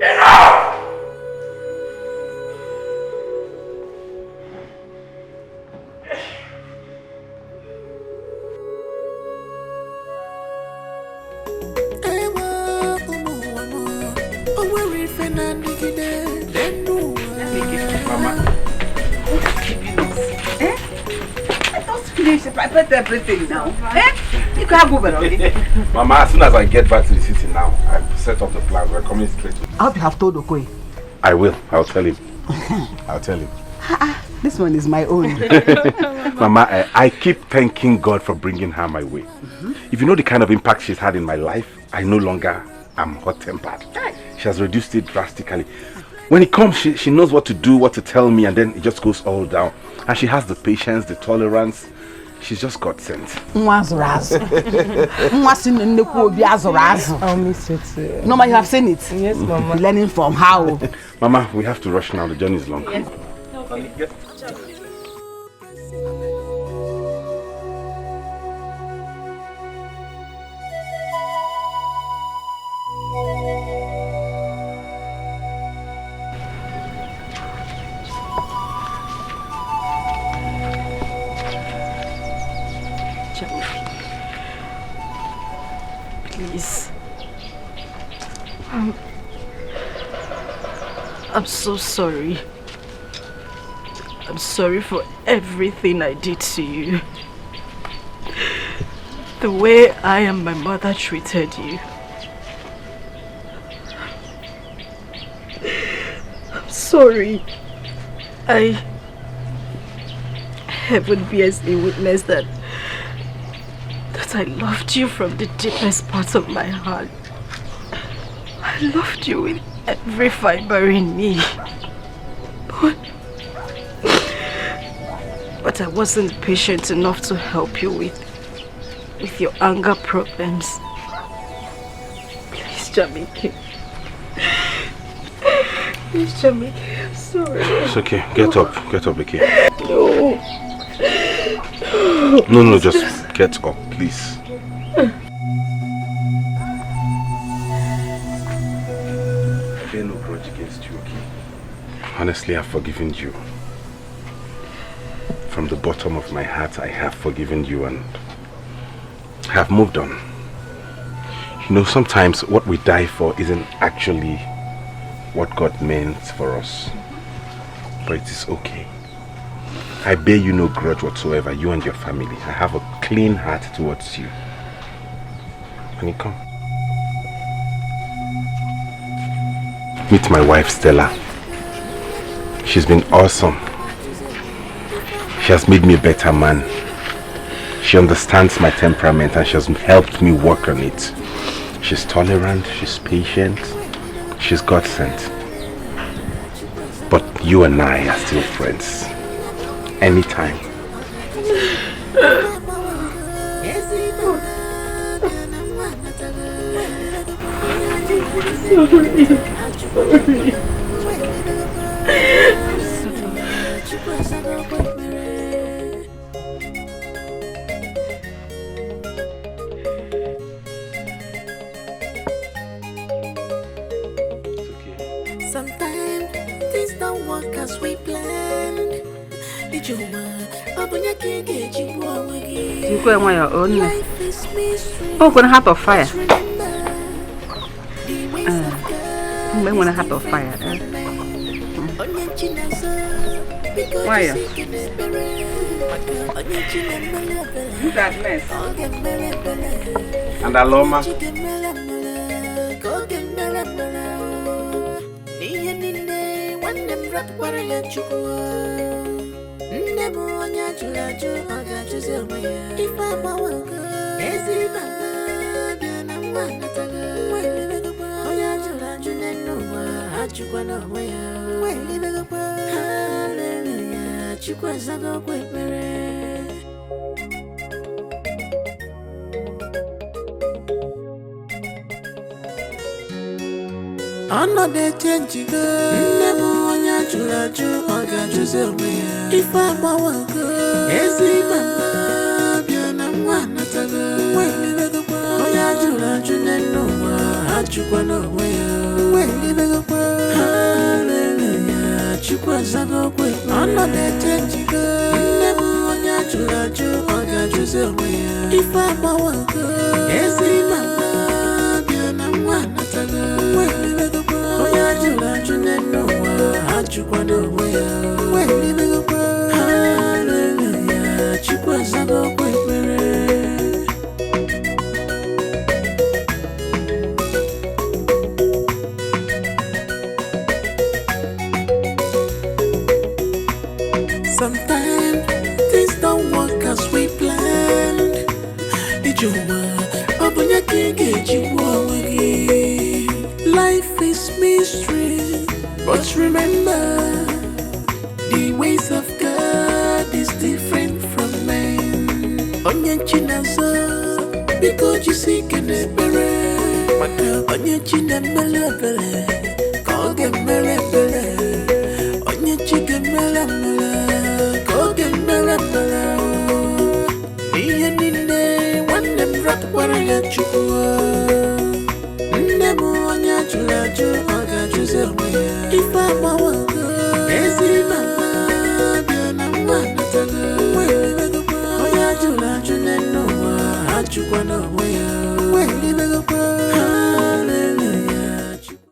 Enough. Mama. I just finished. I prepared everything now. You can't move it already. Mama, as soon as I get back to the city now, I've set up the plans. We're coming straight. I hope you have told Okoli. I will. I'll tell him. I'll tell him. This one is my own. Mama, I keep thanking God for bringing her my way. If you know the kind of impact she's had in my life, I no longer am hot-tempered. She has reduced it drastically. When it comes, she knows what to do, what to tell me, and then it just goes all down. And she has the patience, the tolerance. She's just God sent. I'll miss it. No, ma, you have seen it. Yes, Mama. Learning from how. Mama, we have to rush now. The journey is long. Yes. Please. I'm so sorry. I'm sorry for everything I did to you. The way I and my mother treated you. I'm sorry. Heaven bears a witness that I loved you from the deepest parts of my heart. I loved you with every fiber in me. But I wasn't patient enough to help you with your anger problems. Please, Jamike. Please, Jamike, I'm sorry. It's okay. Get up, Ike. No. No, just get up, please. I bear no grudge against you, okay? Honestly, I've forgiven you. From the bottom of my heart, I have forgiven you and I have moved on. You know, sometimes what we die for isn't actually what God meant for us. But it is okay. I bear you no grudge whatsoever, you and your family. I have a clean heart towards you. Honey, come. Meet my wife, Stella. She's been awesome. She has made me a better man. She understands my temperament and she has helped me work on it. She's tolerant, she's patient, she's God sent. But you and I are still friends. Anytime. Sometimes things don't work as we planned. You go on your own. Oh, gonna have a fire. I'm gonna have a fire. Why? Who's that mess? And Aloma. If I'm a worker, I'm not the change. If I'm a worker, if I'm chukwado wea. Wele bego pa. Hallelujah. Chukwa zago kwepere. Sometimes things don't work as we planned. Life is mystery, but remember, the ways of God is different from mine. Onye chinazo, because you see can Ebere. Onye chinamele bele, call them bele bele.